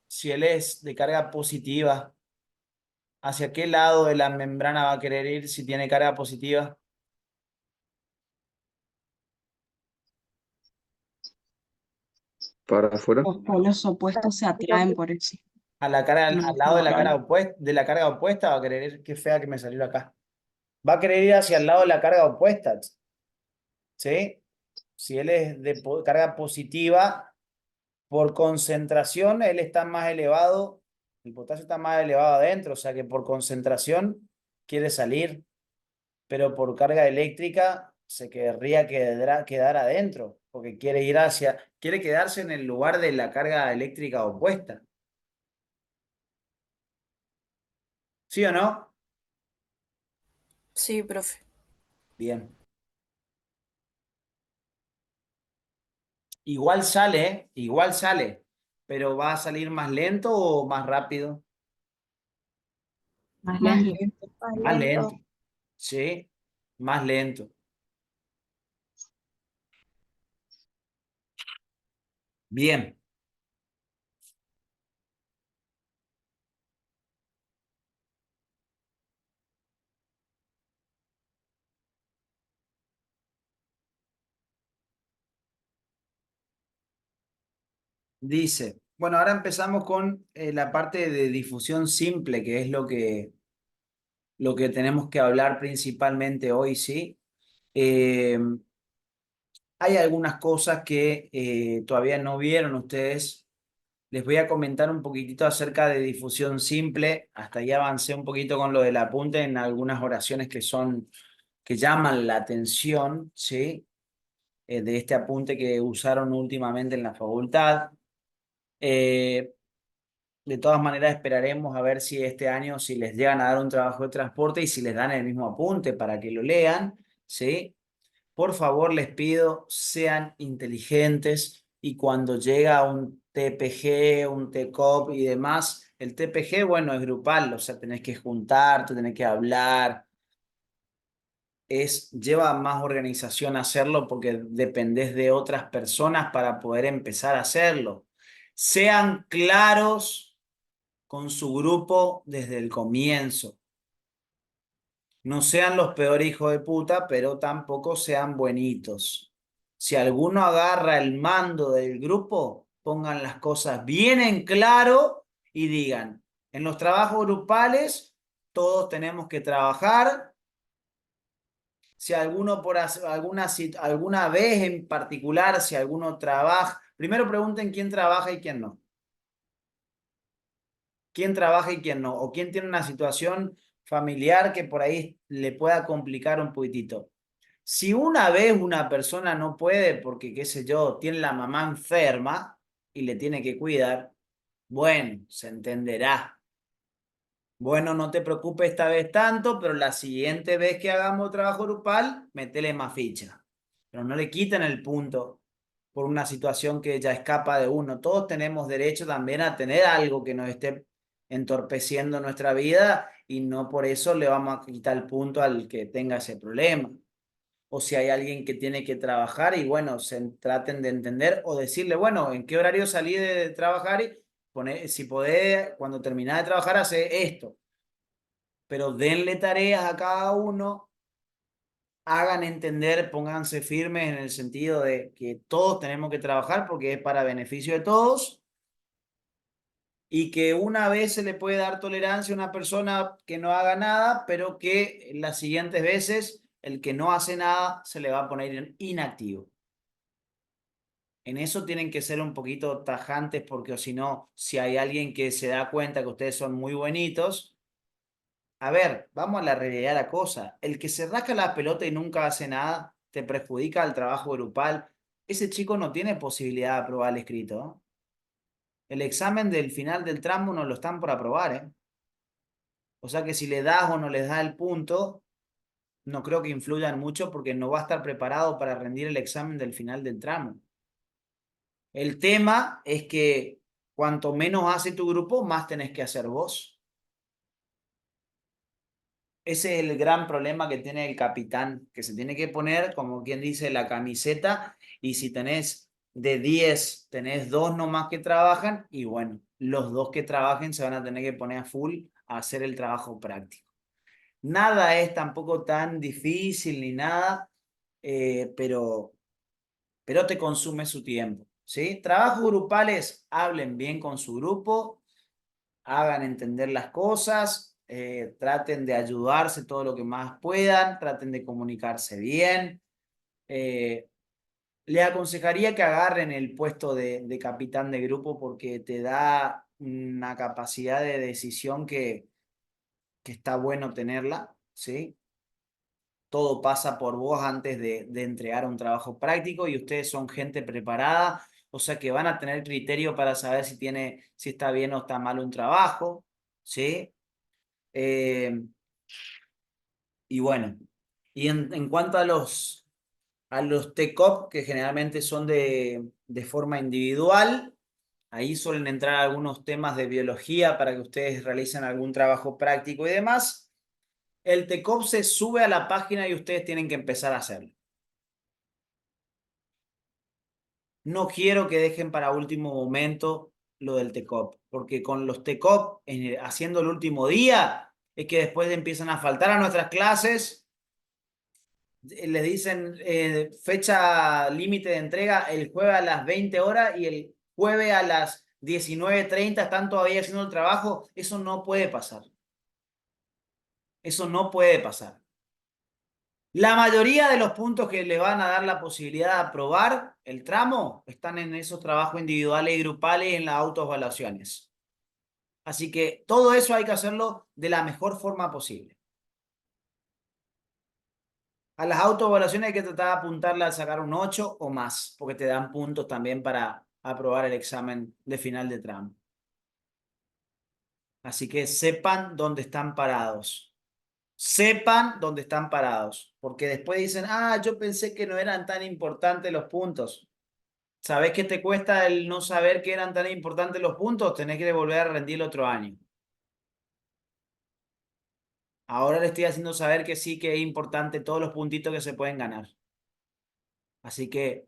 [SPEAKER 1] si él es de carga positiva, ¿hacia qué lado de la membrana va a querer ir si tiene carga positiva?
[SPEAKER 5] Para afuera.
[SPEAKER 9] Los polos opuestos se atraen por eso.
[SPEAKER 1] A la cara,
[SPEAKER 9] No
[SPEAKER 1] al
[SPEAKER 9] es
[SPEAKER 1] lado de la cara
[SPEAKER 9] favorable.
[SPEAKER 1] opuesta, va a querer ir, qué fea que me salió acá. Va a querer ir hacia el lado de la carga opuesta, ¿sí? Si él es de carga positiva, por concentración, él está más elevado, el potasio está más elevado adentro, o sea que por concentración quiere salir, pero por carga eléctrica se querría quedar adentro, porque quiere quedarse en el lugar de la carga eléctrica opuesta. ¿Sí o no?
[SPEAKER 10] Sí, profe.
[SPEAKER 1] Bien. Igual sale, ¿eh? Igual sale, pero ¿va a salir más lento o más rápido?
[SPEAKER 11] Más
[SPEAKER 9] Más
[SPEAKER 11] lento.
[SPEAKER 9] lento.
[SPEAKER 4] Más
[SPEAKER 1] Más
[SPEAKER 4] lento.
[SPEAKER 1] lento, ¿sí? Más lento. Bien. Dice, bueno, ahora empezamos con la parte de difusión simple, que es lo que tenemos que hablar principalmente hoy, ¿sí? Eh, Hay algunas cosas que todavía no vieron ustedes. Les voy a comentar un poquitito acerca de difusión simple. Hasta ahí avancé un poquito con lo del apunte en algunas oraciones que llaman la atención, ¿sí? De este apunte que usaron últimamente en la facultad. Eh, De todas maneras, esperaremos a ver si este año, si les llegan a dar un trabajo de transporte y si les dan el mismo apunte para que lo lean, ¿sí? Por favor, les pido, sean inteligentes y cuando llega un TPG, un TCOP y demás, el TPG, bueno, es grupal, o sea, tenés que juntarte, tenés que hablar, lleva más organización hacerlo porque dependés de otras personas para poder empezar a hacerlo. Sean claros con su grupo desde el comienzo. No sean los peores hijos de puta, pero tampoco sean buenitos. Si alguno agarra el mando del grupo, pongan las cosas bien en claro y digan, en los trabajos grupales todos tenemos que trabajar. Si alguno alguna vez en particular, si alguno trabaja, primero pregunten quién trabaja y quién no. Quién trabaja y quién no, o quién tiene una situación familiar que por ahí le pueda complicar un poquitito. Si una vez una persona no puede porque, qué sé yo, tiene la mamá enferma y le tiene que cuidar, bueno, se entenderá. Bueno, no te preocupes esta vez tanto, pero la siguiente vez que hagamos trabajo grupal, métele más ficha. Pero no le quiten el punto por una situación que ya escapa de uno. Todos tenemos derecho también a tener algo que nos esté entorpeciendo nuestra vida y no por eso le vamos a quitar el punto al que tenga ese problema. O si hay alguien que tiene que trabajar y bueno, traten de entender o decirle, bueno, ¿en qué horario salí de trabajar? Y si podés, cuando terminás de trabajar, hace esto. Pero denle tareas a cada uno hagan entender, pónganse firmes en el sentido de que todos tenemos que trabajar porque es para beneficio de todos. Y que una vez se le puede dar tolerancia a una persona que no haga nada, pero que las siguientes veces el que no hace nada se le va a poner inactivo. En eso tienen que ser un poquito tajantes porque o si no, si hay alguien que se da cuenta que ustedes son muy buenitos, a ver, vamos a la realidad de la cosa. El que se rasca la pelota y nunca hace nada, te perjudica el trabajo grupal. Ese chico no tiene posibilidad de aprobar el escrito, ¿no? El examen del final del tramo no lo están por aprobar, ¿eh? O sea que si le das o no les das el punto, no creo que influyan mucho porque no va a estar preparado para rendir el examen del final del tramo. El tema es que cuanto menos hace tu grupo, más tenés que hacer vos. Ese es el gran problema que tiene el capitán, que se tiene que poner, como quien dice, la camiseta, y si tenés de 10, tenés 2 nomás que trabajan, y bueno, los 2 que trabajen se van a tener que poner a full a hacer el trabajo práctico. Nada es tampoco tan difícil ni nada, pero te consume su tiempo, ¿sí? Trabajos grupales, hablen bien con su grupo, hagan entender las cosas, traten de ayudarse todo lo que más puedan, traten de comunicarse bien. Les aconsejaría que agarren el puesto de capitán de grupo porque te da una capacidad de decisión que está bueno tenerla, ¿sí? Todo pasa por vos antes de entregar un trabajo práctico y ustedes son gente preparada, o sea que van a tener criterio para saber si está bien o está mal un trabajo, ¿sí? Y bueno, y en cuanto a los TCOP, que generalmente son de forma individual, ahí suelen entrar algunos temas de biología para que ustedes realicen algún trabajo práctico y demás. El TCOP se sube a la página y ustedes tienen que empezar a hacerlo. No quiero que dejen para último momento lo del TCOP, porque con los TCOP haciendo el último día es que después empiezan a faltar a nuestras clases. Les dicen fecha límite de entrega el jueves a las 20 horas y el jueves a las 19:30 están todavía haciendo el trabajo. Eso no puede pasar. Eso no puede pasar. La mayoría de los puntos que le van a dar la posibilidad de aprobar el tramo están en esos trabajos individuales y grupales y en las autoevaluaciones. Así que todo eso hay que hacerlo de la mejor forma posible. A las autoevaluaciones hay que tratar de apuntarle a sacar un 8 o más, porque te dan puntos también para aprobar el examen de final de tramo. Así que sepan dónde están parados. Sepan dónde están parados, porque después dicen, ah, yo pensé que no eran tan importantes los puntos. ¿Sabés qué te cuesta el no saber que eran tan importantes los puntos? Tenés que volver a rendir el otro año. Ahora le estoy haciendo saber que sí que es importante todos los puntitos que se pueden ganar. Así que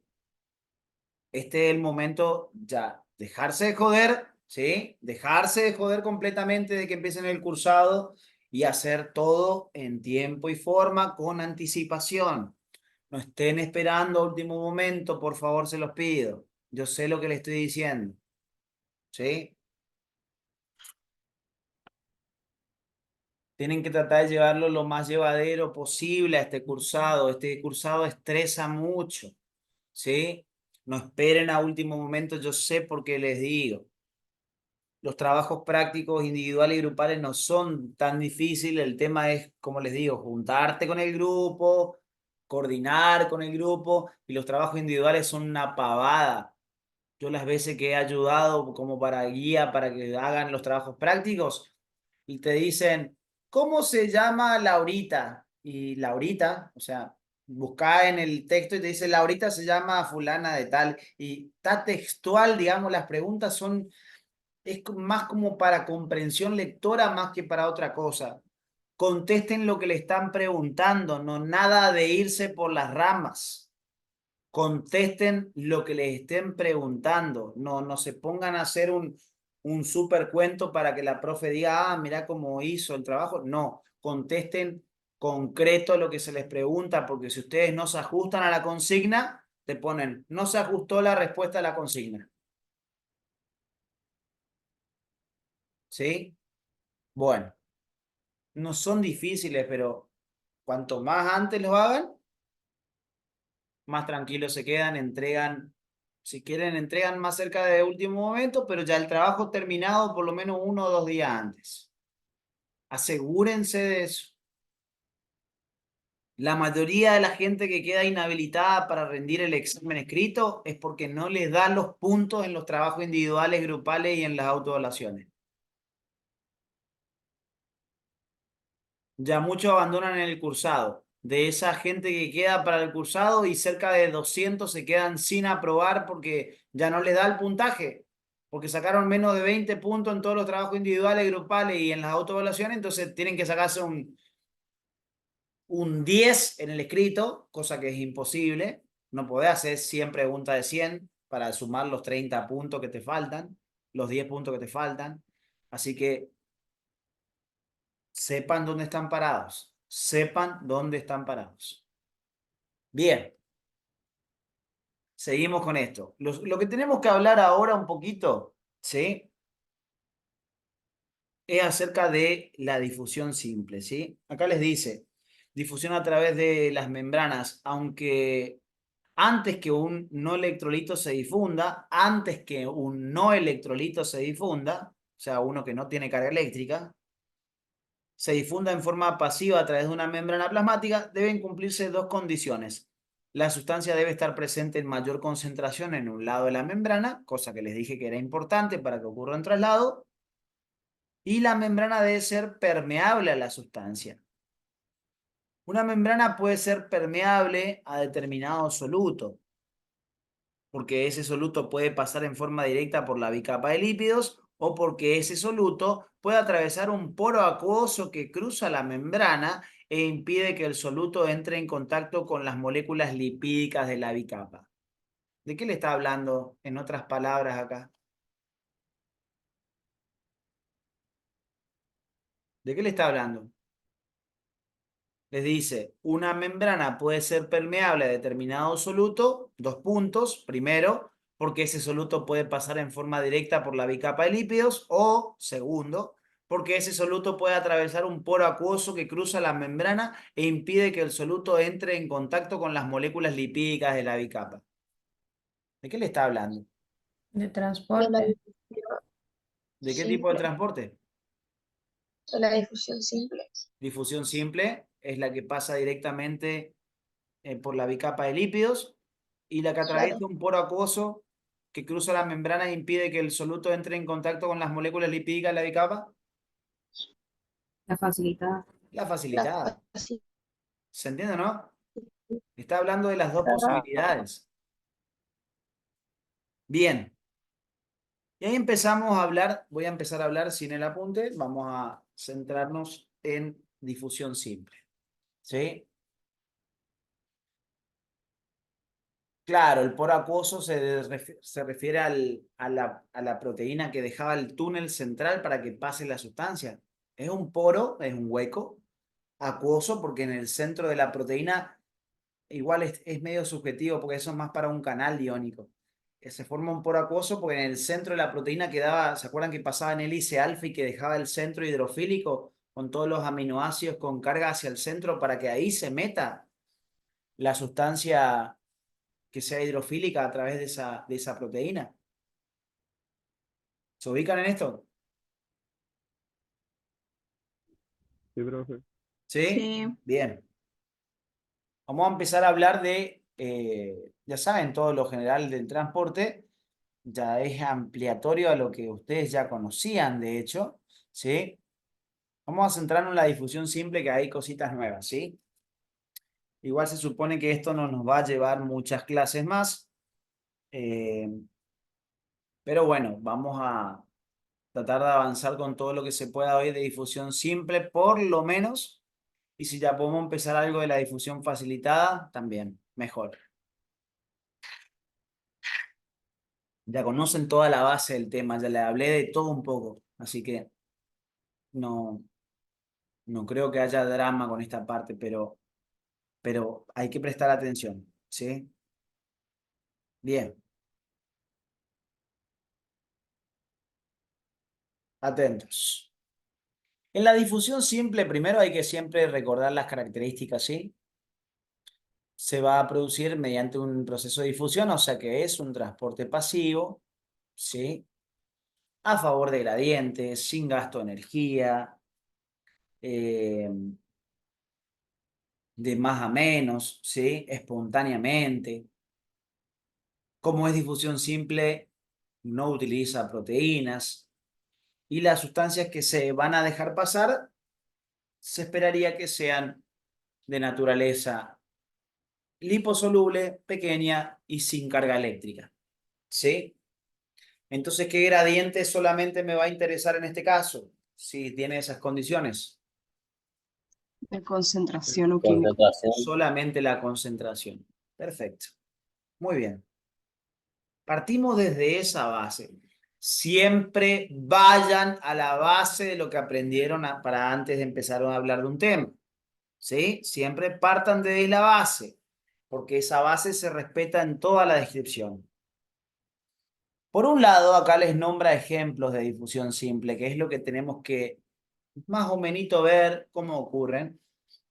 [SPEAKER 1] este es el momento ya, dejarse de joder, ¿sí? Dejarse de joder completamente de que empiecen el cursado y hacer todo en tiempo y forma con anticipación. No estén esperando a último momento, por favor, se los pido. Yo sé lo que les estoy diciendo, ¿sí? Tienen que tratar de llevarlo lo más llevadero posible a este cursado. Este cursado estresa mucho, ¿sí? No esperen a último momento, yo sé por qué les digo. Los trabajos prácticos individuales y grupales no son tan difíciles. El tema es, como les digo, juntarte con el grupo, coordinar con el grupo, y los trabajos individuales son una pavada. Yo las veces que he ayudado como para guía para que hagan los trabajos prácticos y te dicen, ¿cómo se llama Laurita? Y Laurita, o sea, busca en el texto y te dice, Laurita se llama fulana de tal. Y está textual, digamos, las preguntas son, es más como para comprensión lectora más que para otra cosa. Contesten lo que le están preguntando, no nada de irse por las ramas. Contesten lo que les estén preguntando, no se pongan a hacer un super cuento para que la profe diga, ah, mira cómo hizo el trabajo. No, contesten concreto lo que se les pregunta, porque si ustedes no se ajustan a la consigna, te ponen, no se ajustó la respuesta a la consigna. ¿Sí? Bueno, no son difíciles, pero cuanto más antes lo hagan, más tranquilos se quedan, entregan, si quieren, entregan más cerca de último momento, pero ya el trabajo terminado por lo menos 1 o 2 días antes. Asegúrense de eso. La mayoría de la gente que queda inhabilitada para rendir el examen escrito es porque no les dan los puntos en los trabajos individuales, grupales y en las autoevaluaciones. Ya muchos abandonan el cursado. De esa gente que queda para el cursado y cerca de 200 se quedan sin aprobar porque ya no les da el puntaje, porque sacaron menos de 20 puntos en todos los trabajos individuales, grupales y en las autoevaluaciones, entonces tienen que sacarse un 10 en el escrito, cosa que es imposible. No podés hacer 100 preguntas de 100 para sumar los 30 puntos que te faltan, los 10 puntos que te faltan. Así que sepan dónde están parados. Sepan dónde están parados. Bien. Seguimos con esto. Lo que tenemos que hablar ahora un poquito, ¿sí? Es acerca de la difusión simple, ¿sí? Acá les dice, difusión a través de las membranas, aunque antes que un no electrolito se difunda, antes que un no electrolito se difunda, o sea, uno que no tiene carga eléctrica, se difunda en forma pasiva a través de una membrana plasmática, deben cumplirse 2 condiciones. La sustancia debe estar presente en mayor concentración en un lado de la membrana, cosa que les dije que era importante para que ocurra un traslado, y la membrana debe ser permeable a la sustancia. Una membrana puede ser permeable a determinado soluto, porque ese soluto puede pasar en forma directa por la bicapa de lípidos o porque ese soluto puede atravesar un poro acuoso que cruza la membrana e impide que el soluto entre en contacto con las moléculas lipídicas de la bicapa. ¿De qué le está hablando en otras palabras acá? ¿De qué le está hablando? Les dice, una membrana puede ser permeable a determinado soluto, 2 puntos, primero, porque ese soluto puede pasar en forma directa por la bicapa de lípidos, o, segundo, porque ese soluto puede atravesar un poro acuoso que cruza la membrana e impide que el soluto entre en contacto con las moléculas lipídicas de la bicapa. ¿De qué le está hablando?
[SPEAKER 11] De
[SPEAKER 4] De la
[SPEAKER 11] transporte.
[SPEAKER 4] difusión
[SPEAKER 1] ¿De qué tipo de
[SPEAKER 4] simple.
[SPEAKER 1] transporte?
[SPEAKER 4] De la difusión simple.
[SPEAKER 1] Difusión simple es la que pasa directamente por la bicapa de lípidos y la que atraviesa
[SPEAKER 4] Claro.
[SPEAKER 1] un poro acuoso que cruza la membrana e impide que el soluto entre en contacto con las moléculas lipídicas de la bicapa.
[SPEAKER 11] La facilitada.
[SPEAKER 1] La
[SPEAKER 4] La
[SPEAKER 1] facilitada.
[SPEAKER 4] facilidad.
[SPEAKER 1] ¿Se entiende, no? Está hablando de las dos posibilidades. Bien. Y ahí empezamos a hablar, voy a empezar a hablar sin el apunte, vamos a centrarnos en difusión simple. ¿Sí? Claro, el poro acuoso se refiere a la proteína que dejaba el túnel central para que pase la sustancia. Es un poro, es un hueco acuoso porque en el centro de la proteína igual es medio subjetivo porque eso es más para un canal iónico. Se forma un poro acuoso porque en el centro de la proteína quedaba, ¿se acuerdan que pasaba en hélice alfa y que dejaba el centro hidrofílico con todos los aminoácidos con carga hacia el centro para que ahí se meta la sustancia que sea hidrofílica a través de esa proteína? ¿Se ubican en esto?
[SPEAKER 5] Sí, profe.
[SPEAKER 1] ¿Sí?
[SPEAKER 9] Sí.
[SPEAKER 1] Bien. Vamos a empezar a hablar de, ya saben, todo lo general del transporte. Ya es ampliatorio a lo que ustedes ya conocían, de hecho. ¿Sí? Vamos a centrarnos en la difusión simple, que hay cositas nuevas, ¿sí? Igual se supone que esto no nos va a llevar muchas clases más. Pero bueno, vamos a tratar de avanzar con todo lo que se pueda hoy de difusión simple, por lo menos. Y si ya podemos empezar algo de la difusión facilitada, también, mejor. Ya conocen toda la base del tema, ya le hablé de todo un poco, así que no, No creo que haya drama con esta parte, pero hay que prestar atención, ¿sí? Bien. Atentos. En la difusión simple, primero hay que siempre recordar las características, ¿sí? Se va a producir mediante un proceso de difusión, o sea que es un transporte pasivo, ¿sí? A favor de gradientes, sin gasto de energía, de más a menos, ¿sí? Espontáneamente. Como es difusión simple, no utiliza proteínas y las sustancias que se van a dejar pasar se esperaría que sean de naturaleza liposoluble, pequeña y sin carga eléctrica, ¿sí? Entonces, ¿qué gradiente solamente me va a interesar en este caso? Si tiene esas condiciones.
[SPEAKER 9] De concentración o química.
[SPEAKER 3] Concentración.
[SPEAKER 1] Solamente la concentración. Perfecto. Muy bien. Partimos desde esa base. Siempre vayan a la base de lo que aprendieron para antes de empezar a hablar de un tema. ¿Sí? Siempre partan desde la base, porque esa base se respeta en toda la descripción. Por un lado, acá les nombra ejemplos de difusión simple, que es lo que tenemos que más o menos ver cómo ocurren.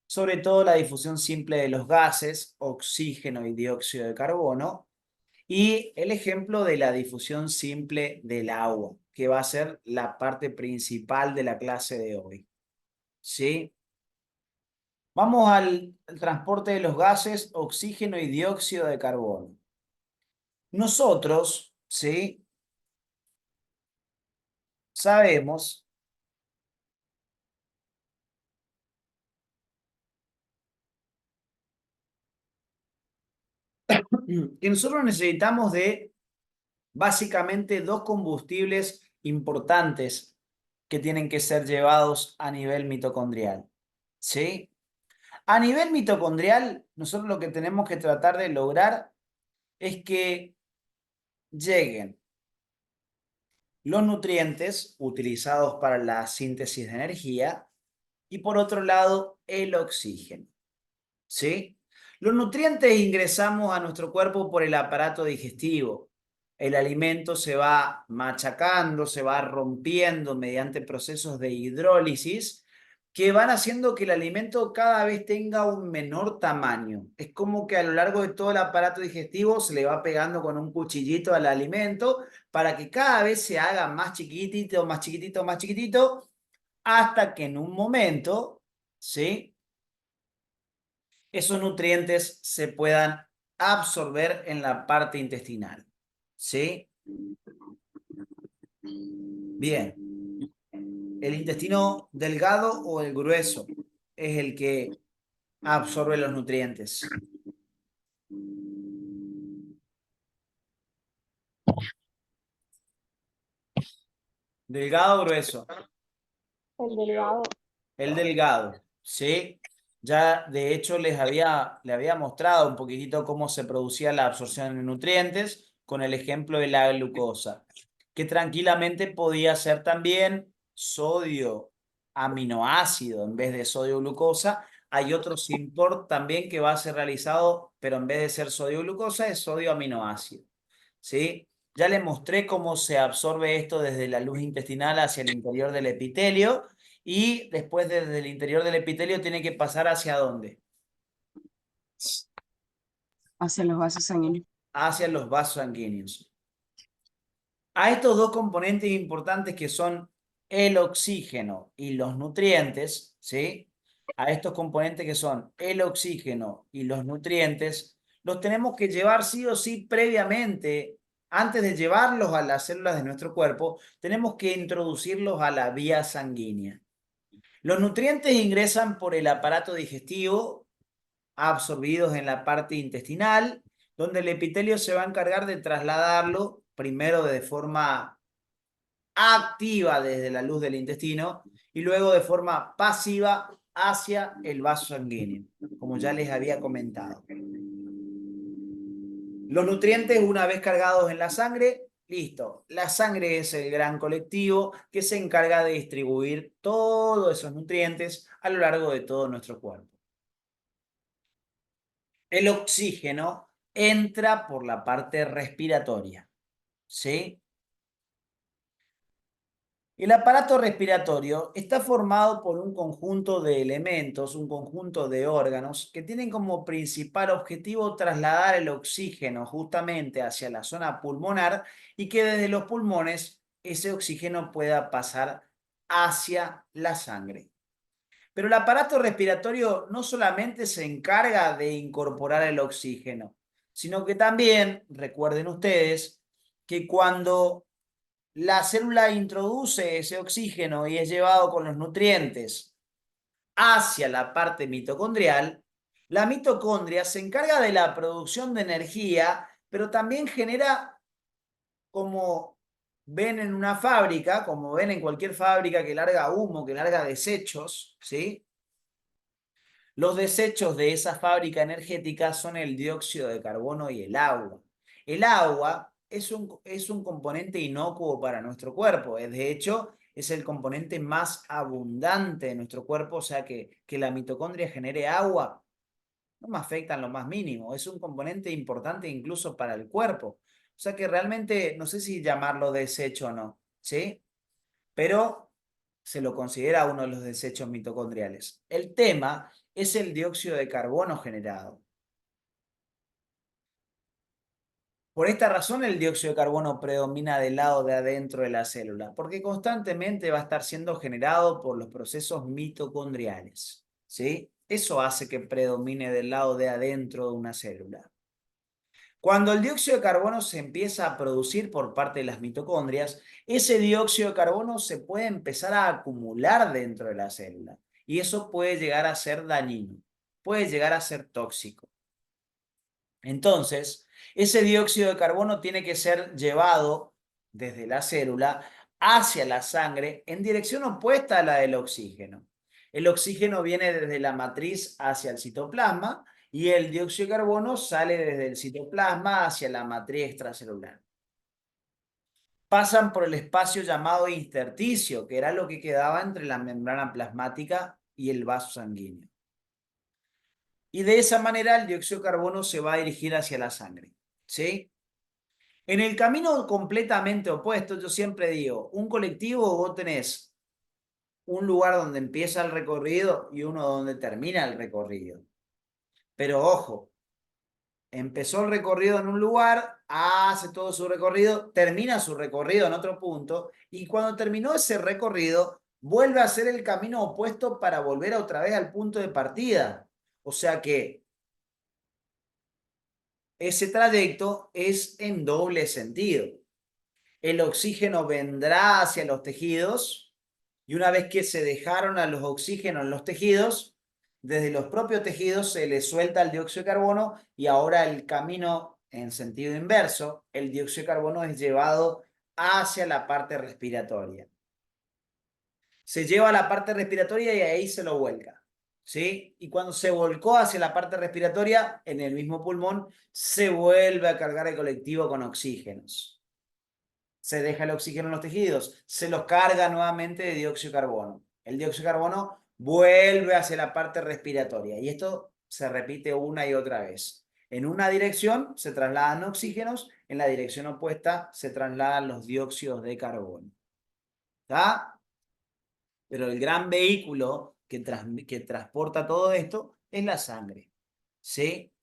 [SPEAKER 1] Sobre todo la difusión simple de los gases, oxígeno y dióxido de carbono. Y el ejemplo de la difusión simple del agua, que va a ser la parte principal de la clase de hoy. ¿Sí? Vamos al transporte de los gases, oxígeno y dióxido de carbono. Nosotros, ¿sí? Sabemos que nosotros necesitamos de básicamente dos combustibles importantes que tienen que ser llevados a nivel mitocondrial. ¿Sí? A nivel mitocondrial, nosotros lo que tenemos que tratar de lograr es que lleguen los nutrientes utilizados para la síntesis de energía y por otro lado el oxígeno. ¿Sí? Los nutrientes ingresamos a nuestro cuerpo por el aparato digestivo. El alimento se va machacando, se va rompiendo mediante procesos de hidrólisis que van haciendo que el alimento cada vez tenga un menor tamaño. Es como que a lo largo de todo el aparato digestivo se le va pegando con un cuchillito al alimento para que cada vez se haga más chiquitito, más chiquitito, más chiquitito, hasta que en un momento, ¿sí?, esos nutrientes se puedan absorber en la parte intestinal. ¿Sí? Bien. ¿El intestino delgado o el grueso es el que absorbe los nutrientes? ¿Delgado o grueso?
[SPEAKER 2] El delgado.
[SPEAKER 1] El delgado, ¿sí? Ya de hecho le había mostrado un poquitito cómo se producía la absorción de nutrientes con el ejemplo de la glucosa, que tranquilamente podía ser también sodio aminoácido en vez de sodio glucosa. Hay otro import también que va a ser realizado, pero en vez de ser sodio glucosa es sodio aminoácido, ¿sí? Ya les mostré cómo se absorbe esto desde la luz intestinal hacia el interior del epitelio. Y después desde el interior del epitelio tiene que pasar ¿hacia dónde?
[SPEAKER 9] Hacia los vasos sanguíneos.
[SPEAKER 1] Hacia los vasos sanguíneos. A estos dos componentes importantes que son el oxígeno y los nutrientes, ¿sí? A estos componentes que son el oxígeno y los nutrientes, los tenemos que llevar sí o sí previamente. Antes de llevarlos a las células de nuestro cuerpo, tenemos que introducirlos a la vía sanguínea. Los nutrientes ingresan por el aparato digestivo, absorbidos en la parte intestinal, donde el epitelio se va a encargar de trasladarlo primero de forma activa desde la luz del intestino y luego de forma pasiva hacia el vaso sanguíneo, como ya les había comentado. Los nutrientes, una vez cargados en la sangre, listo. La sangre es el gran colectivo que se encarga de distribuir todos esos nutrientes a lo largo de todo nuestro cuerpo. El oxígeno entra por la parte respiratoria, ¿sí? El aparato respiratorio está formado por un conjunto de elementos, un conjunto de órganos que tienen como principal objetivo trasladar el oxígeno justamente hacia la zona pulmonar y que desde los pulmones ese oxígeno pueda pasar hacia la sangre. Pero el aparato respiratorio no solamente se encarga de incorporar el oxígeno, sino que también, recuerden ustedes, que cuando la célula introduce ese oxígeno y es llevado con los nutrientes hacia la parte mitocondrial, la mitocondria se encarga de la producción de energía, pero también genera, como ven en una fábrica, como ven en cualquier fábrica que larga humo, que larga desechos, ¿sí? Los desechos de esa fábrica energética son el dióxido de carbono y el agua. El agua es un componente inocuo para nuestro cuerpo. De hecho, es el componente más abundante de nuestro cuerpo, o sea que la mitocondria genere agua no me afecta en lo más mínimo. Es un componente importante incluso para el cuerpo. O sea que realmente, no sé si llamarlo desecho o no, ¿sí? Pero se lo considera uno de los desechos mitocondriales. El tema es el dióxido de carbono generado. Por esta razón el dióxido de carbono predomina del lado de adentro de la célula, porque constantemente va a estar siendo generado por los procesos mitocondriales, ¿sí? Eso hace que predomine del lado de adentro de una célula. Cuando el dióxido de carbono se empieza a producir por parte de las mitocondrias, ese dióxido de carbono se puede empezar a acumular dentro de la célula y eso puede llegar a ser dañino, puede llegar a ser tóxico. Entonces, ese dióxido de carbono tiene que ser llevado desde la célula hacia la sangre en dirección opuesta a la del oxígeno. El oxígeno viene desde la matriz hacia el citoplasma y el dióxido de carbono sale desde el citoplasma hacia la matriz extracelular. Pasan por el espacio llamado intersticio, que era lo que quedaba entre la membrana plasmática y el vaso sanguíneo. Y de esa manera el dióxido de carbono se va a dirigir hacia la sangre, ¿sí? En el camino completamente opuesto, yo siempre digo, un colectivo vos tenés un lugar donde empieza el recorrido y uno donde termina el recorrido. Pero ojo, empezó el recorrido en un lugar, hace todo su recorrido, termina su recorrido en otro punto y cuando terminó ese recorrido, vuelve a hacer el camino opuesto para volver otra vez al punto de partida. O sea que ese trayecto es en doble sentido. El oxígeno vendrá hacia los tejidos y una vez que se dejaron a los oxígenos en los tejidos, desde los propios tejidos se les suelta el dióxido de carbono y ahora el camino en sentido inverso, el dióxido de carbono es llevado hacia la parte respiratoria. Se lleva a la parte respiratoria y ahí se lo vuelca, ¿sí? Y cuando se volcó hacia la parte respiratoria, en el mismo pulmón, se vuelve a cargar el colectivo con oxígenos. Se deja el oxígeno en los tejidos, se los carga nuevamente de dióxido de carbono. El dióxido de carbono vuelve hacia la parte respiratoria y esto se repite una y otra vez. En una dirección se trasladan oxígenos, en la dirección opuesta se trasladan los dióxidos de carbono. ¿Está? Pero el gran vehículo que transporta todo esto es la sangre, ¿sí?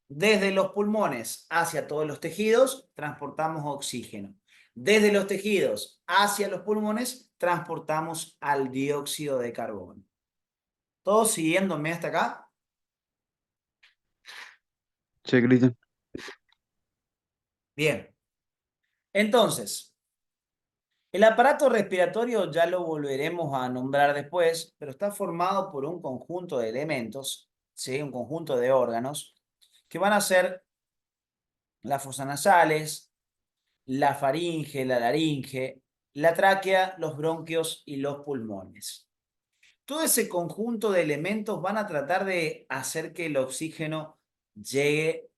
[SPEAKER 1] Desde los pulmones hacia todos los tejidos transportamos oxígeno. Desde los tejidos hacia los pulmones transportamos al dióxido de carbono. ¿Todos siguiéndome hasta acá?
[SPEAKER 5] Sí, Cristian.
[SPEAKER 1] Bien. Entonces, el aparato respiratorio ya lo volveremos a nombrar después, pero está formado por un conjunto de elementos, ¿sí? Un conjunto de órganos que van a ser las fosas nasales, la faringe, la laringe, la tráquea, los bronquios y los pulmones. Todo ese conjunto de elementos van a tratar de hacer que el oxígeno llegue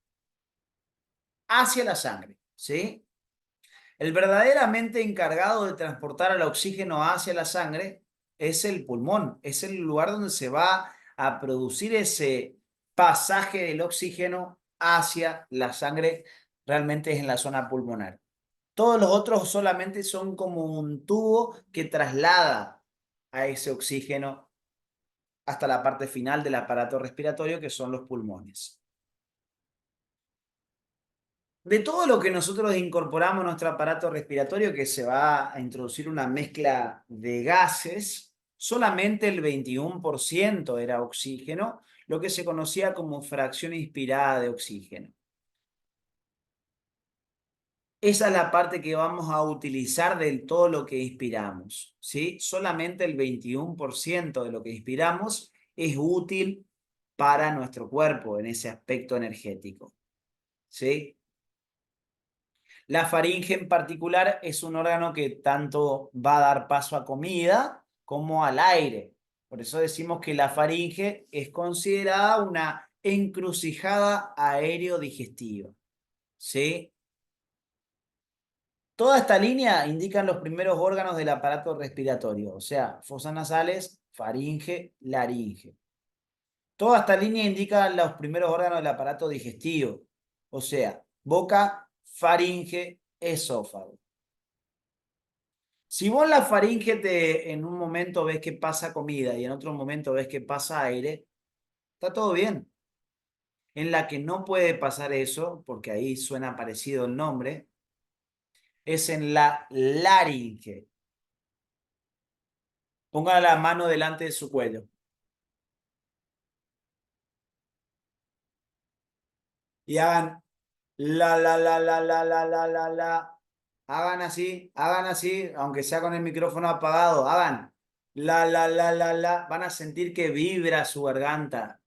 [SPEAKER 1] hacia la sangre, ¿sí? El verdaderamente encargado de transportar el oxígeno hacia la sangre es el pulmón, es el lugar donde se va a producir ese pasaje del oxígeno hacia la sangre, realmente es en la zona pulmonar. Todos los otros solamente son como un tubo que traslada a ese oxígeno hasta la parte final del aparato respiratorio, que son los pulmones. De todo lo que nosotros incorporamos a nuestro aparato respiratorio, que se va a introducir una mezcla de gases, solamente el 21% era oxígeno, lo que se conocía como fracción inspirada de oxígeno. Esa es la parte que vamos a utilizar de todo lo que inspiramos, ¿sí? Solamente el 21% de lo que inspiramos es útil para nuestro cuerpo en ese aspecto energético, ¿sí? La faringe en particular es un órgano que tanto va a dar paso a comida como al aire. Por eso decimos que la faringe es considerada una encrucijada aerodigestiva, ¿sí? Toda esta línea indican los primeros órganos del aparato respiratorio, o sea, fosas nasales, faringe, laringe. Toda esta línea indica los primeros órganos del aparato digestivo, o sea, boca, faringe, esófago. Si vos la faringe en un momento ves que pasa comida y en otro momento ves que pasa aire, está todo bien. En la que no puede pasar eso, porque ahí suena parecido el nombre, es en la laringe. Ponga la mano delante de su cuello. Y hagan la. Hagan así, aunque sea con el micrófono apagado, hagan la. Van a sentir que vibra su garganta.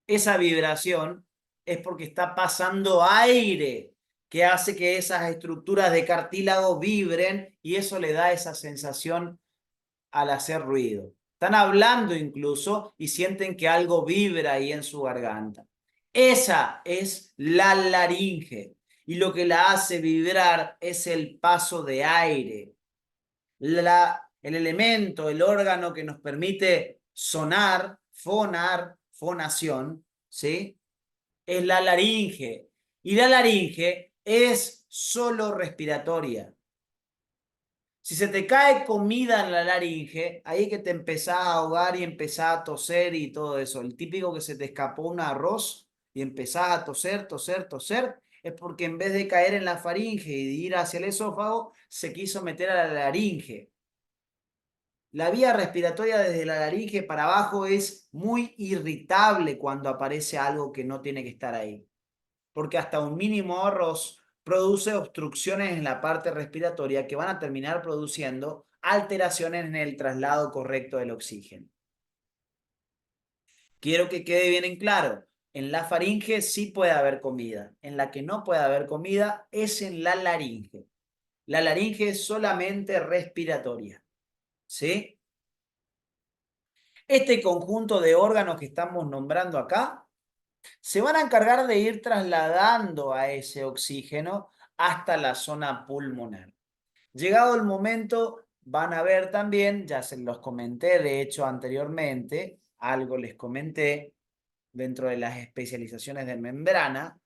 [SPEAKER 1] Esa vibración es porque está pasando aire, que hace que esas estructuras de cartílago vibren y eso le da esa sensación al hacer ruido. Están hablando incluso y sienten que algo vibra ahí en su garganta. Esa es la laringe y lo que la hace vibrar es el paso de aire. El elemento, el órgano que nos permite sonar, fonación, ¿sí? Es la laringe. Y la laringe es solo respiratoria. Si se te cae comida en la laringe, ahí que te empezás a ahogar y empezás a toser y todo eso. El típico que se te escapó un arroz y empezás a toser, es porque en vez de caer en la faringe y de ir hacia el esófago, se quiso meter a la laringe. La vía respiratoria desde la laringe para abajo es muy irritable cuando aparece algo que no tiene que estar ahí. Porque hasta un mínimo arroz produce obstrucciones en la parte respiratoria que van a terminar produciendo alteraciones en el traslado correcto del oxígeno. Quiero que quede bien en claro, en la faringe sí puede haber comida, en la que no puede haber comida es en la laringe. La laringe es solamente respiratoria, ¿sí? Este conjunto de órganos que estamos nombrando acá se van a encargar de ir trasladando a ese oxígeno hasta la zona pulmonar. Llegado el momento, van a ver también, ya se los comenté de hecho anteriormente, algo les comenté dentro de las especializaciones de membrana,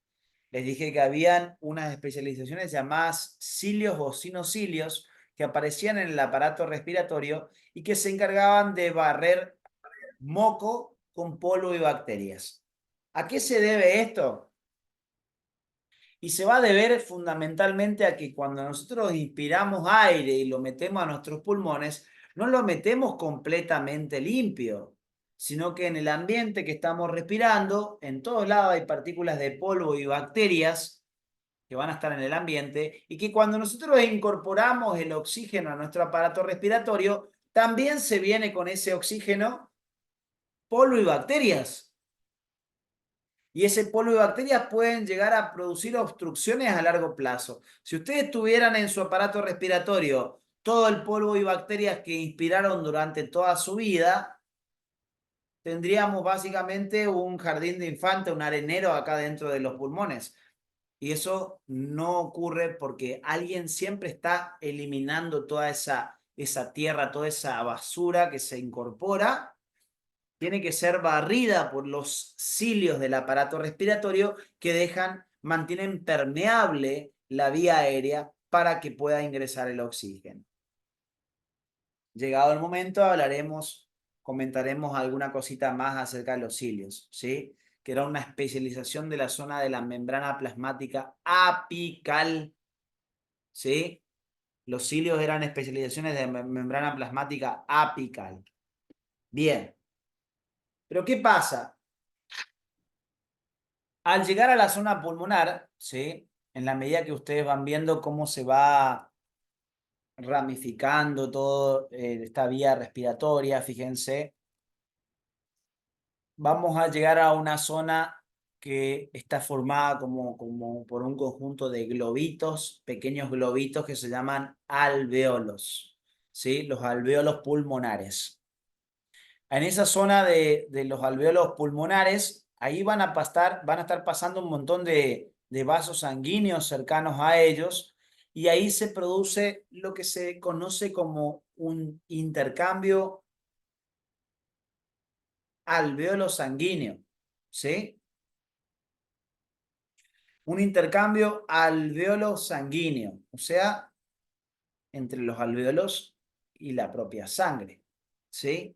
[SPEAKER 1] les dije que habían unas especializaciones llamadas cilios o sinocilios que aparecían en el aparato respiratorio y que se encargaban de barrer moco con polvo y bacterias. ¿A qué se debe esto? Y se va a deber fundamentalmente a que cuando nosotros inspiramos aire y lo metemos a nuestros pulmones, no lo metemos completamente limpio, sino que en el ambiente que estamos respirando, en todos lados hay partículas de polvo y bacterias que van a estar en el ambiente y que cuando nosotros incorporamos el oxígeno a nuestro aparato respiratorio, también se viene con ese oxígeno polvo y bacterias. Y ese polvo y bacterias pueden llegar a producir obstrucciones a largo plazo. Si ustedes tuvieran en su aparato respiratorio todo el polvo y bacterias que inspiraron durante toda su vida, tendríamos básicamente un jardín de infantes, un arenero acá dentro de los pulmones. Y eso no ocurre porque alguien siempre está eliminando toda esa esa tierra, toda esa basura que se incorpora, tiene que ser barrida por los cilios del aparato respiratorio que mantienen permeable la vía aérea para que pueda ingresar el oxígeno. Llegado el momento, comentaremos alguna cosita más acerca de los cilios, ¿sí? Que era una especialización de la zona de la membrana plasmática apical, ¿sí? Los cilios eran especializaciones de membrana plasmática apical. Bien. Pero ¿qué pasa? Al llegar a la zona pulmonar, ¿sí? En la medida que ustedes van viendo cómo se va ramificando toda esta vía respiratoria, fíjense, vamos a llegar a una zona que está formada como por un conjunto de globitos, pequeños globitos que se llaman alvéolos, ¿sí? Los alvéolos pulmonares. En esa zona de los alvéolos pulmonares, ahí van a estar pasando un montón de vasos sanguíneos cercanos a ellos, y ahí se produce lo que se conoce como un intercambio alvéolo sanguíneo, ¿sí? Un intercambio alvéolo sanguíneo, o sea, entre los alvéolos y la propia sangre, ¿sí?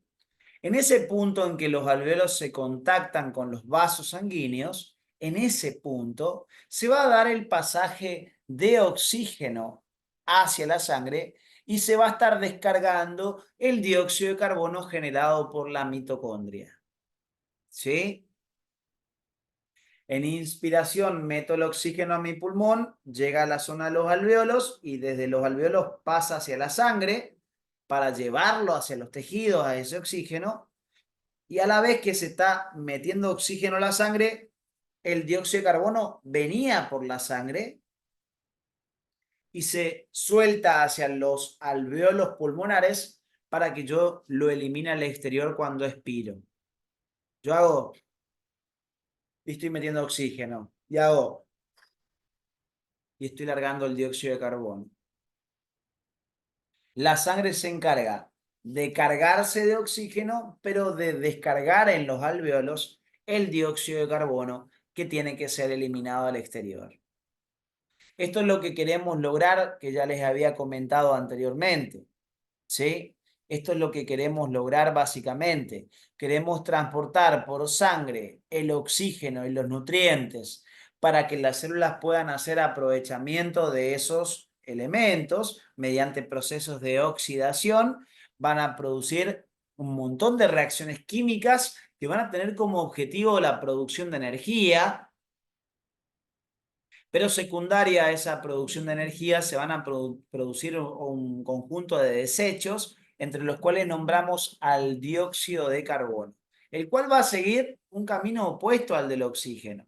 [SPEAKER 1] En ese punto en que los alvéolos se contactan con los vasos sanguíneos, en ese punto se va a dar el pasaje de oxígeno hacia la sangre y se va a estar descargando el dióxido de carbono generado por la mitocondria. ¿Sí? En inspiración meto el oxígeno a mi pulmón, llega a la zona de los alvéolos y desde los alvéolos pasa hacia la sangre para llevarlo hacia los tejidos a ese oxígeno. Y a la vez que se está metiendo oxígeno a la sangre, el dióxido de carbono venía por la sangre y se suelta hacia los alvéolos pulmonares para que yo lo elimine al exterior cuando expiro. Yo hago y estoy metiendo oxígeno. Y hago y estoy largando el dióxido de carbono. La sangre se encarga de cargarse de oxígeno, pero de descargar en los alvéolos el dióxido de carbono que tiene que ser eliminado al exterior. Esto es lo que queremos lograr, que ya les había comentado anteriormente, ¿sí? Esto es lo que queremos lograr básicamente. Queremos transportar por sangre el oxígeno y los nutrientes para que las células puedan hacer aprovechamiento de esos elementos mediante procesos de oxidación. Van a producir un montón de reacciones químicas que van a tener como objetivo la producción de energía, pero secundaria a esa producción de energía se van a producir un conjunto de desechos, entre los cuales nombramos al dióxido de carbono, el cual va a seguir un camino opuesto al del oxígeno.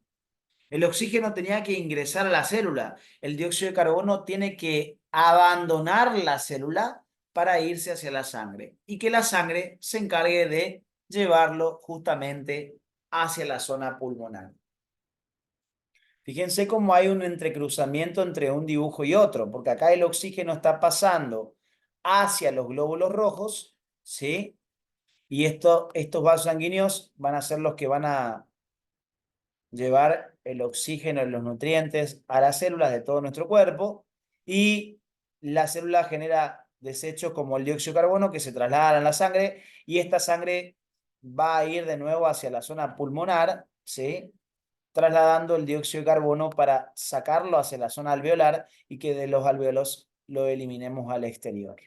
[SPEAKER 1] El oxígeno tenía que ingresar a la célula, el dióxido de carbono tiene que abandonar la célula para irse hacia la sangre, y que la sangre se encargue de llevarlo justamente hacia la zona pulmonar. Fíjense cómo hay un entrecruzamiento entre un dibujo y otro, porque acá el oxígeno está pasando hacia los glóbulos rojos, ¿sí? Y estos vasos sanguíneos van a ser los que van a llevar el oxígeno y los nutrientes a las células de todo nuestro cuerpo, y la célula genera desechos como el dióxido de carbono que se trasladan a la sangre, y esta sangre va a ir de nuevo hacia la zona pulmonar, ¿sí? Trasladando el dióxido de carbono para sacarlo hacia la zona alveolar y que de los alvéolos lo eliminemos al exterior.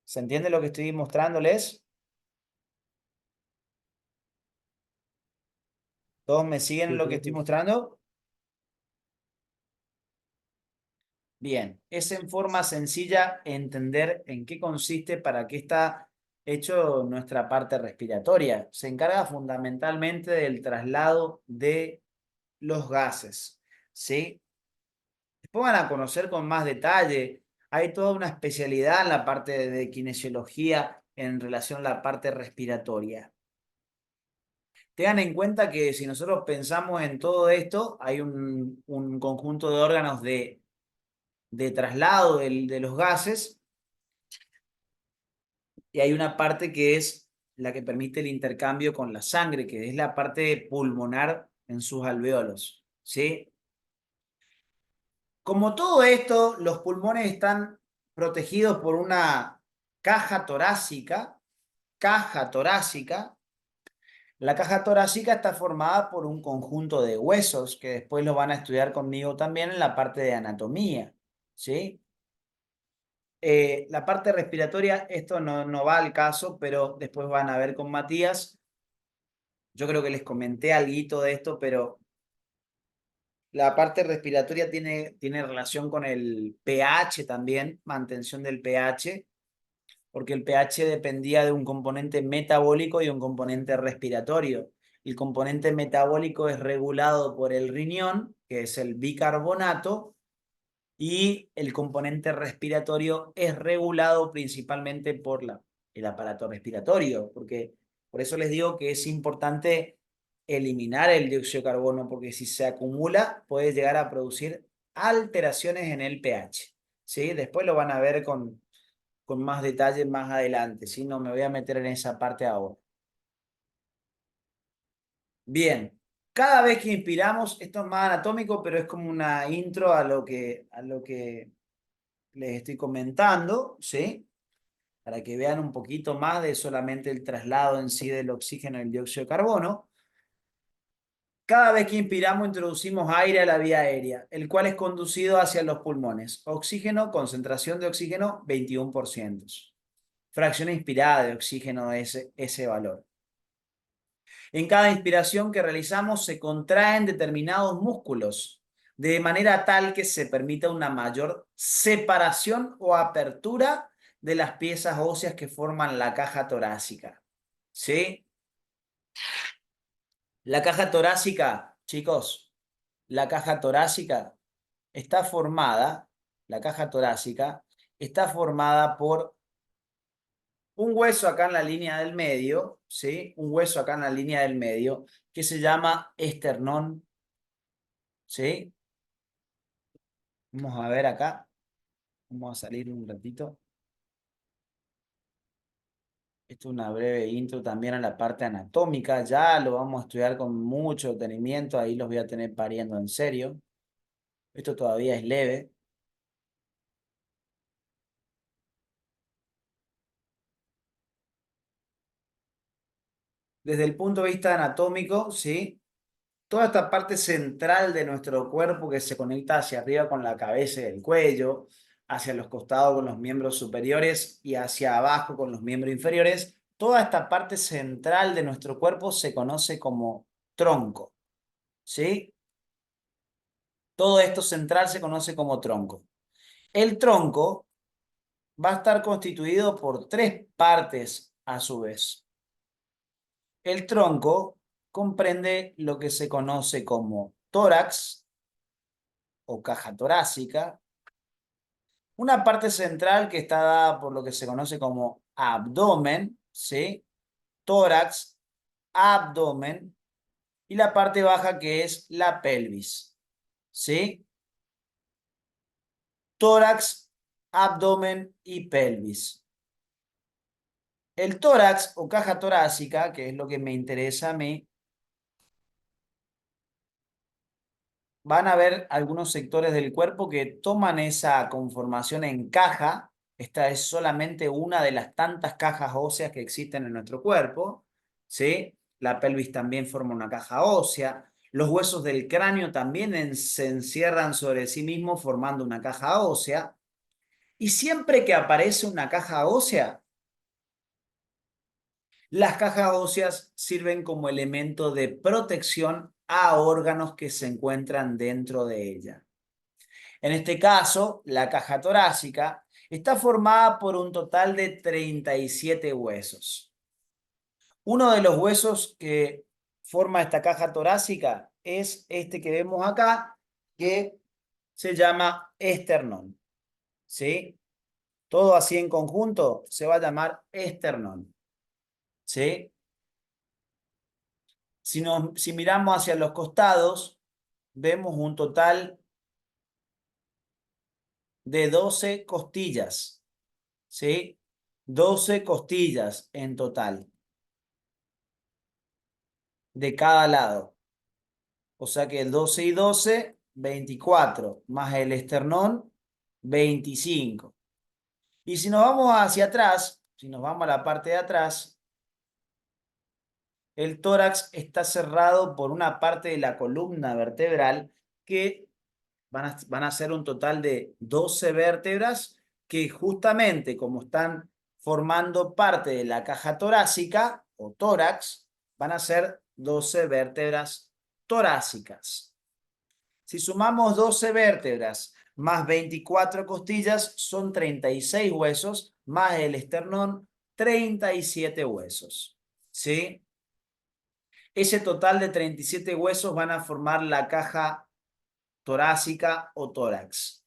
[SPEAKER 1] ¿Se entiende lo que estoy mostrándoles? ¿Todos me siguen en lo que estoy mostrando? Bien, es en forma sencilla entender en qué consiste, para qué está hecho nuestra parte respiratoria. Se encarga fundamentalmente del traslado de los gases, ¿sí? Después van a conocer con más detalle. Hay toda una especialidad en la parte de kinesiología en relación a la parte respiratoria. Tengan en cuenta que si nosotros pensamos en todo esto, hay un conjunto de órganos de traslado de los gases y hay una parte que es la que permite el intercambio con la sangre, que es la parte pulmonar en sus alveolos, ¿sí? Como todo esto, los pulmones están protegidos por una caja torácica. La caja torácica está formada por un conjunto de huesos que después lo van a estudiar conmigo también en la parte de anatomía, ¿sí? La parte respiratoria, esto no va al caso, pero después van a ver con Matías. Yo creo que les comenté algo de esto, pero la parte respiratoria tiene relación con el pH también, mantención del pH, porque el pH dependía de un componente metabólico y un componente respiratorio. El componente metabólico es regulado por el riñón, que es el bicarbonato, y el componente respiratorio es regulado principalmente por el aparato respiratorio, porque por eso les digo que es importante eliminar el dióxido de carbono, porque si se acumula puede llegar a producir alteraciones en el pH, ¿sí? Después lo van a ver con más detalle más adelante, ¿sí? No me voy a meter en esa parte ahora. Bien, cada vez que inspiramos, esto es más anatómico, pero es como una intro a lo que les estoy comentando, ¿sí? Para que vean un poquito más de solamente el traslado en sí del oxígeno y el dióxido de carbono. Cada vez que inspiramos, introducimos aire a la vía aérea, el cual es conducido hacia los pulmones. Oxígeno, concentración de oxígeno, 21%. Fracción inspirada de oxígeno es ese valor. En cada inspiración que realizamos se contraen determinados músculos, de manera tal que se permita una mayor separación o apertura de las piezas óseas que forman la caja torácica. ¿Sí? La caja torácica, chicos, la caja torácica está formada, la caja torácica está formada por un hueso acá en la línea del medio, ¿sí? Un hueso acá en la línea del medio que se llama esternón, ¿sí? Vamos a ver acá. Vamos a salir un ratito. Esto es una breve intro también a la parte anatómica. Ya lo vamos a estudiar con mucho detenimiento. Ahí los voy a tener pariendo en serio. Esto todavía es leve. Desde el punto de vista anatómico, ¿sí? Toda esta parte central de nuestro cuerpo que se conecta hacia arriba con la cabeza y el cuello, hacia los costados con los miembros superiores y hacia abajo con los miembros inferiores, toda esta parte central de nuestro cuerpo se conoce como tronco, ¿sí? Todo esto central se conoce como tronco. El tronco va a estar constituido por tres partes a su vez. El tronco comprende lo que se conoce como tórax o caja torácica, una parte central que está dada por lo que se conoce como abdomen, ¿sí? Tórax, abdomen, y la parte baja que es la pelvis, ¿sí? Tórax, abdomen y pelvis. El tórax o caja torácica, que es lo que me interesa a mí, van a ver algunos sectores del cuerpo que toman esa conformación en caja. Esta es solamente una de las tantas cajas óseas que existen en nuestro cuerpo, ¿sí? La pelvis también forma una caja ósea. Los huesos del cráneo también se encierran sobre sí mismos formando una caja ósea. Y siempre que aparece una caja ósea, las cajas óseas sirven como elemento de protección a órganos que se encuentran dentro de ella. En este caso, la caja torácica está formada por un total de 37 huesos. Uno de los huesos que forma esta caja torácica es este que vemos acá, que se llama esternón. ¿Sí? Todo así en conjunto se va a llamar esternón. ¿Sí? Si miramos hacia los costados, vemos un total de 12 costillas, ¿sí? 12 costillas en total. De cada lado. O sea que 12 y 12, 24. Más el esternón, 25. Y si nos vamos hacia atrás, si nos vamos a la parte de atrás, el tórax está cerrado por una parte de la columna vertebral que van a ser un total de 12 vértebras que justamente como están formando parte de la caja torácica o tórax, van a ser 12 vértebras torácicas. Si sumamos 12 vértebras más 24 costillas, son 36 huesos, más el esternón, 37 huesos. ¿Sí? Ese total de 37 huesos van a formar la caja torácica o tórax.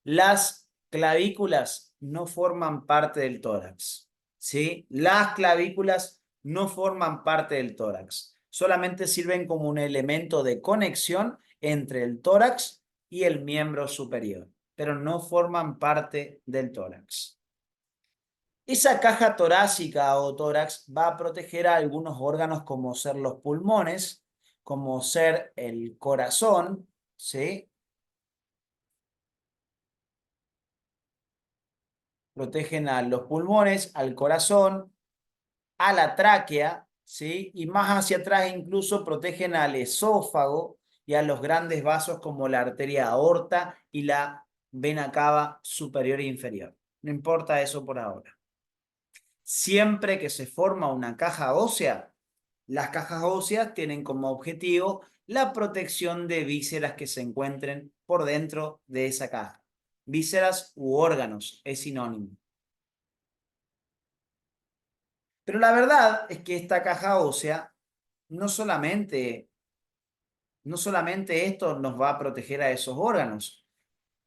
[SPEAKER 1] Las clavículas no forman parte del tórax. ¿Sí? Las clavículas no forman parte del tórax. Solamente sirven como un elemento de conexión entre el tórax y el miembro superior, pero no forman parte del tórax. Esa caja torácica o tórax va a proteger a algunos órganos como ser los pulmones, como ser el corazón, ¿sí? Protegen a los pulmones, al corazón, a la tráquea, ¿sí? Y más hacia atrás incluso protegen al esófago y a los grandes vasos como la arteria aorta y la vena cava superior e inferior. No importa eso por ahora. Siempre que se forma una caja ósea, las cajas óseas tienen como objetivo la protección de vísceras que se encuentren por dentro de esa caja. Vísceras u órganos es sinónimo. Pero la verdad es que esta caja ósea no solamente esto nos va a proteger a esos órganos.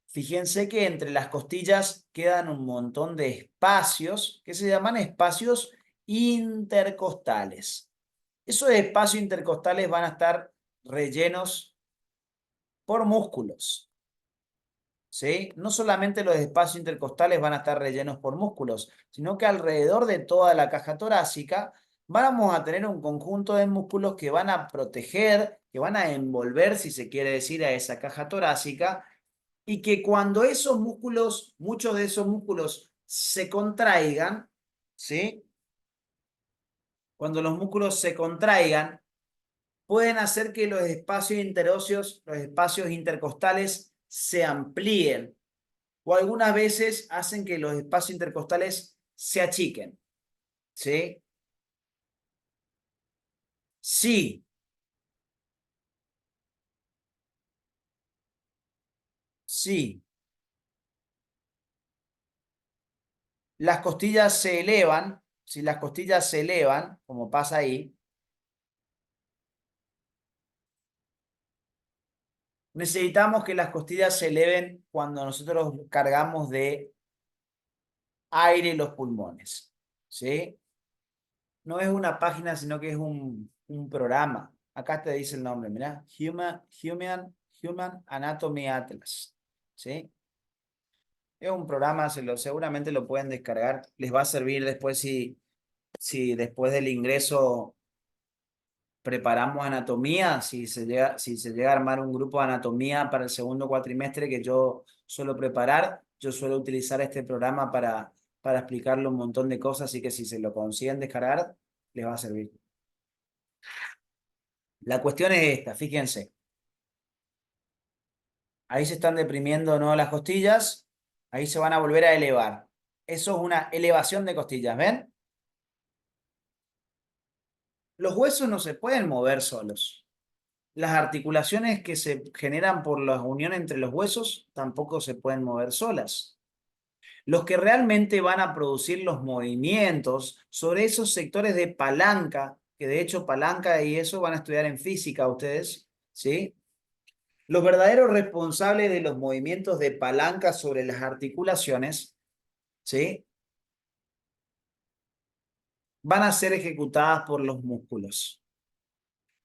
[SPEAKER 1] Fíjense que entre las costillas quedan un montón de espacios que se llaman espacios intercostales. Esos espacios intercostales van a estar rellenos por músculos. ¿Sí? No solamente los espacios intercostales van a estar rellenos por músculos, sino que alrededor de toda la caja torácica vamos a tener un conjunto de músculos que van a proteger, que van a envolver, si se quiere decir, a esa caja torácica, y que cuando esos músculos, muchos de esos músculos se contraigan, ¿sí? Cuando los músculos se contraigan, pueden hacer que los espacios interóseos, los espacios intercostales, se amplíen, o algunas veces hacen que los espacios intercostales se achiquen. ¿Sí? Sí. Sí. Las costillas se elevan, si las costillas se elevan, como pasa ahí, necesitamos que las costillas se eleven cuando nosotros cargamos de aire los pulmones. ¿Sí? No es una página, sino que es un programa. Acá te dice el nombre, mirá, Human Anatomy Atlas. ¿Sí? Es un programa, seguramente lo pueden descargar. Les va a servir después si después del ingreso preparamos anatomía, si se llega a armar un grupo de anatomía para el segundo cuatrimestre que yo suelo preparar, yo suelo utilizar este programa para explicarle un montón de cosas, así que si se lo consiguen descargar, les va a servir. La cuestión es esta, fíjense. Ahí se están deprimiendo no las costillas, ahí se van a volver a elevar. Eso es una elevación de costillas, ¿ven? Los huesos no se pueden mover solos. Las articulaciones que se generan por la unión entre los huesos tampoco se pueden mover solas. Los que realmente van a producir los movimientos sobre esos sectores de palanca, que de hecho palanca y eso van a estudiar en física ustedes, ¿sí? Los verdaderos responsables de los movimientos de palanca sobre las articulaciones, ¿sí? Van a ser ejecutadas por los músculos.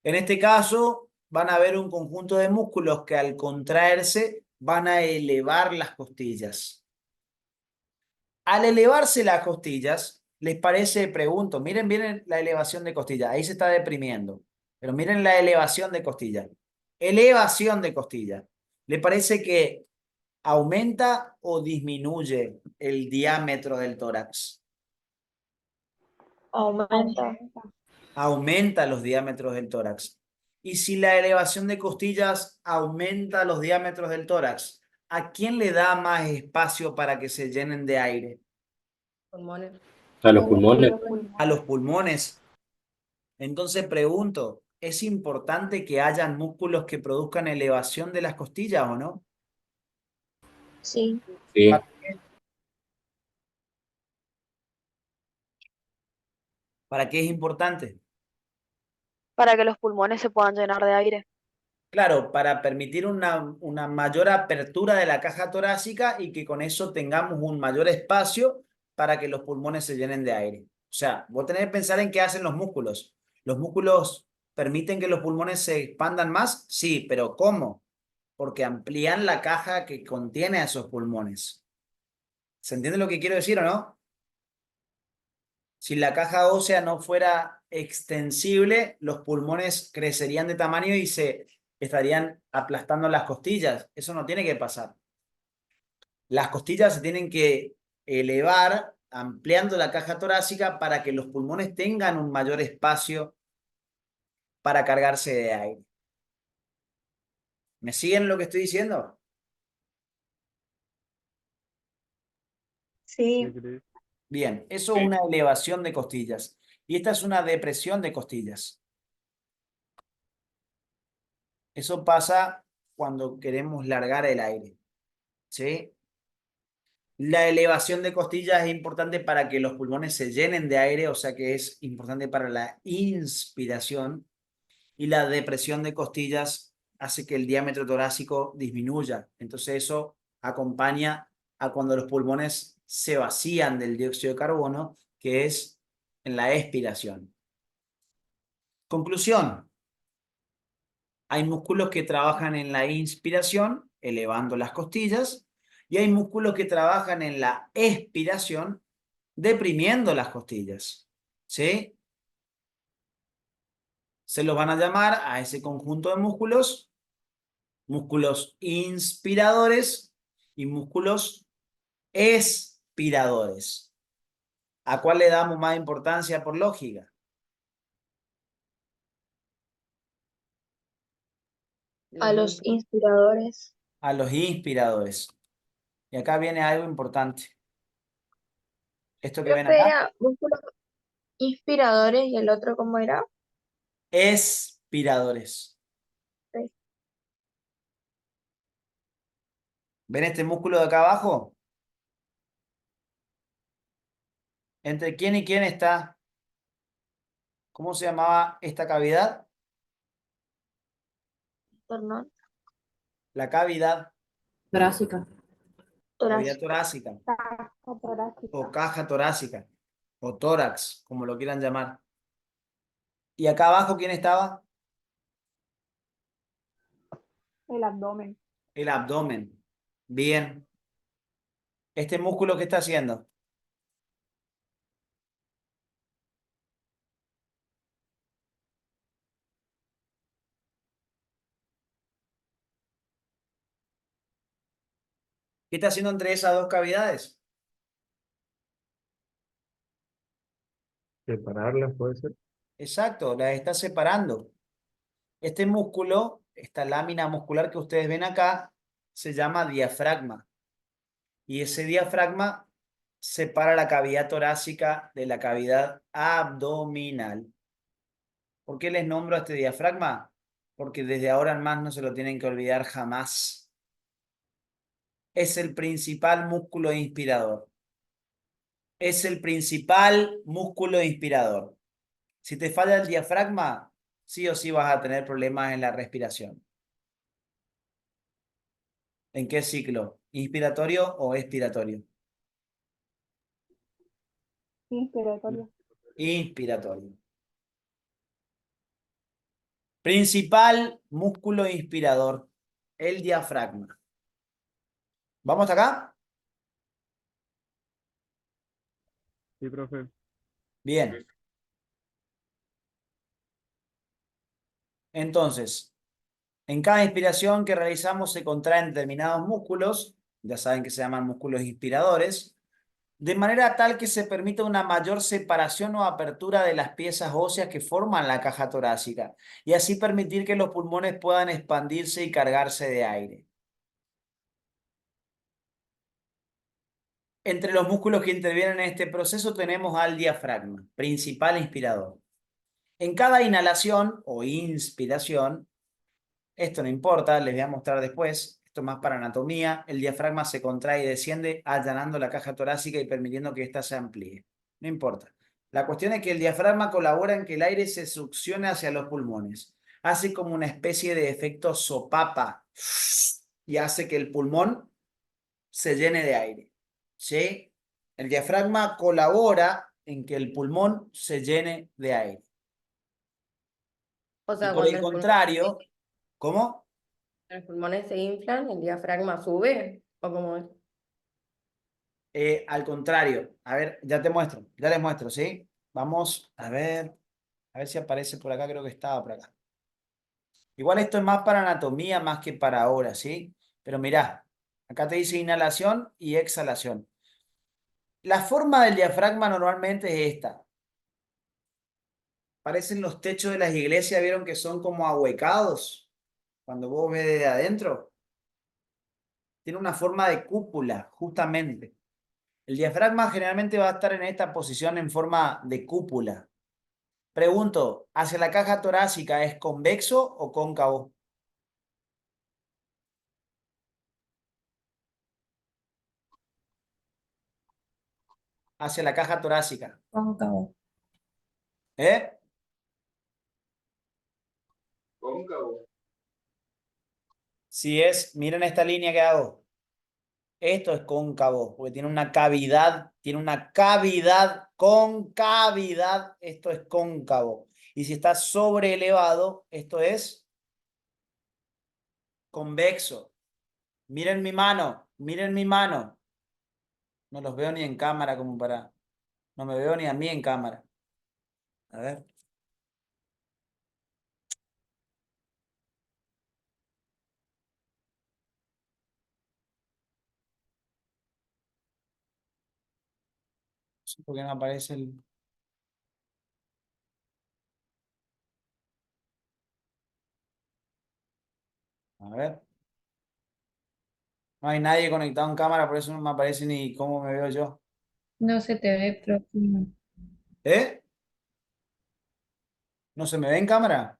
[SPEAKER 1] En este caso, van a haber un conjunto de músculos que al contraerse van a elevar las costillas. Al elevarse las costillas, les parece, pregunto, miren bien la elevación de costilla, ahí se está deprimiendo, pero miren la elevación de costilla. Elevación de costilla. ¿Le parece que aumenta o disminuye el diámetro del tórax?
[SPEAKER 4] Aumenta.
[SPEAKER 1] Aumenta los diámetros del tórax. Y si la elevación de costillas aumenta los diámetros del tórax, ¿a quién le da más espacio para que se llenen de aire?
[SPEAKER 7] Pulmones.
[SPEAKER 3] A los pulmones.
[SPEAKER 1] A los pulmones. Entonces pregunto, ¿es importante que hayan músculos que produzcan elevación de las costillas o no?
[SPEAKER 4] Sí.
[SPEAKER 3] Sí.
[SPEAKER 1] ¿Para qué es importante?
[SPEAKER 12] Para que los pulmones se puedan llenar de aire.
[SPEAKER 1] Claro, para permitir una mayor apertura de la caja torácica y que con eso tengamos un mayor espacio para que los pulmones se llenen de aire. O sea, vos tenés que pensar en qué hacen los músculos. ¿Los músculos permiten que los pulmones se expandan más? Sí, pero ¿cómo? Porque amplían la caja que contiene a esos pulmones. ¿Se entiende lo que quiero decir o no? Si la caja ósea no fuera extensible, los pulmones crecerían de tamaño y se estarían aplastando las costillas. Eso no tiene que pasar. Las costillas se tienen que elevar ampliando la caja torácica para que los pulmones tengan un mayor espacio para cargarse de aire. ¿Me siguen lo que estoy diciendo?
[SPEAKER 4] Sí.
[SPEAKER 1] Bien, eso es una elevación de costillas. Y esta es una depresión de costillas. Eso pasa cuando queremos largar el aire. ¿Sí? La elevación de costillas es importante para que los pulmones se llenen de aire, o sea que es importante para la inspiración. Y la depresión de costillas hace que el diámetro torácico disminuya. Entonces eso acompaña a cuando los pulmones se vacían del dióxido de carbono, que es en la expiración. Conclusión. Hay músculos que trabajan en la inspiración, elevando las costillas, y hay músculos que trabajan en la expiración, deprimiendo las costillas. ¿Sí? Se los van a llamar a ese conjunto de músculos inspiradores y músculos expiradores. ¿A cuál le damos más importancia por lógica?
[SPEAKER 4] A los inspiradores.
[SPEAKER 1] A los inspiradores. Y acá viene algo importante. Esto que ven
[SPEAKER 4] Profe,
[SPEAKER 1] acá,
[SPEAKER 4] era músculos inspiradores y el otro, ¿cómo era?
[SPEAKER 1] expiradores.
[SPEAKER 4] Sí.
[SPEAKER 1] ¿Ven este músculo de acá abajo? ¿Entre quién y quién está? ¿Cómo se llamaba esta cavidad?
[SPEAKER 4] Esternón.
[SPEAKER 1] La cavidad.
[SPEAKER 11] Torácica.
[SPEAKER 1] Cavidad
[SPEAKER 4] Torácica.
[SPEAKER 1] torácica.
[SPEAKER 2] Caja torácica.
[SPEAKER 1] O caja torácica. O tórax, como lo quieran llamar. ¿Y acá abajo quién estaba?
[SPEAKER 2] El abdomen.
[SPEAKER 1] El abdomen. Bien. ¿Este músculo qué está haciendo? ¿Qué está haciendo entre esas dos cavidades?
[SPEAKER 5] Separarlas puede ser.
[SPEAKER 1] Exacto, las está separando. Este músculo, esta lámina muscular que ustedes ven acá, se llama diafragma. Y ese diafragma separa la cavidad torácica de la cavidad abdominal. ¿Por qué les nombro a este diafragma? Porque desde ahora en más no se lo tienen que olvidar jamás. Es el principal músculo inspirador. Es el principal músculo inspirador. Si te falla el diafragma, sí o sí vas a tener problemas en la respiración. ¿En qué ciclo? ¿Inspiratorio o expiratorio?
[SPEAKER 2] Inspiratorio.
[SPEAKER 1] Inspiratorio. Principal músculo inspirador, el diafragma. ¿Vamos hasta acá?
[SPEAKER 5] Sí, profe.
[SPEAKER 1] Bien. Entonces, en cada inspiración que realizamos se contraen determinados músculos, ya saben que se llaman músculos inspiradores, de manera tal que se permita una mayor separación o apertura de las piezas óseas que forman la caja torácica y así permitir que los pulmones puedan expandirse y cargarse de aire. Entre los músculos que intervienen en este proceso tenemos al diafragma, principal inspirador. En cada inhalación o inspiración, esto no importa, les voy a mostrar después, esto es más para anatomía, el diafragma se contrae y desciende allanando la caja torácica y permitiendo que ésta se amplíe. No importa. La cuestión es que el diafragma colabora en que el aire se succione hacia los pulmones. Hace como una especie de efecto sopapa y hace que el pulmón se llene de aire. ¿Sí? El diafragma colabora en que el pulmón se llene de aire.
[SPEAKER 7] O
[SPEAKER 1] Y
[SPEAKER 7] sea,
[SPEAKER 1] por
[SPEAKER 7] cuando
[SPEAKER 1] el
[SPEAKER 7] los pulmones,
[SPEAKER 1] contrario, ¿cómo?
[SPEAKER 7] los pulmones se inflan, el diafragma sube, ¿o cómo es?
[SPEAKER 1] Al contrario, a ver, ya les muestro, ¿sí? Vamos a ver si aparece por acá, creo que estaba por acá. Igual esto es más para anatomía más que para ahora, ¿sí? Pero mirá, acá te dice inhalación y exhalación. La forma del diafragma normalmente es esta. Parecen los techos de las iglesias, ¿vieron que son como ahuecados? Cuando vos ves desde adentro. Tiene una forma de cúpula, justamente. El diafragma generalmente va a estar en esta posición en forma de cúpula. Pregunto, ¿hacia la caja torácica es convexo o cóncavo? Hacia la caja torácica.
[SPEAKER 11] Cóncavo.
[SPEAKER 1] ¿Eh?
[SPEAKER 6] Cóncavo.
[SPEAKER 1] Si es, miren esta línea que hago. Esto es cóncavo, porque tiene una cavidad, concavidad, esto es cóncavo. Y si está sobreelevado, esto es convexo. Miren mi mano, miren mi mano. No los veo ni en cámara como para... No me veo ni a mí en cámara. A ver. No sé por qué no aparece el... A ver. No hay nadie conectado en cámara, por eso no me aparece ni cómo me veo yo.
[SPEAKER 11] No se te ve, profe.
[SPEAKER 1] ¿Eh? ¿No se me ve en cámara?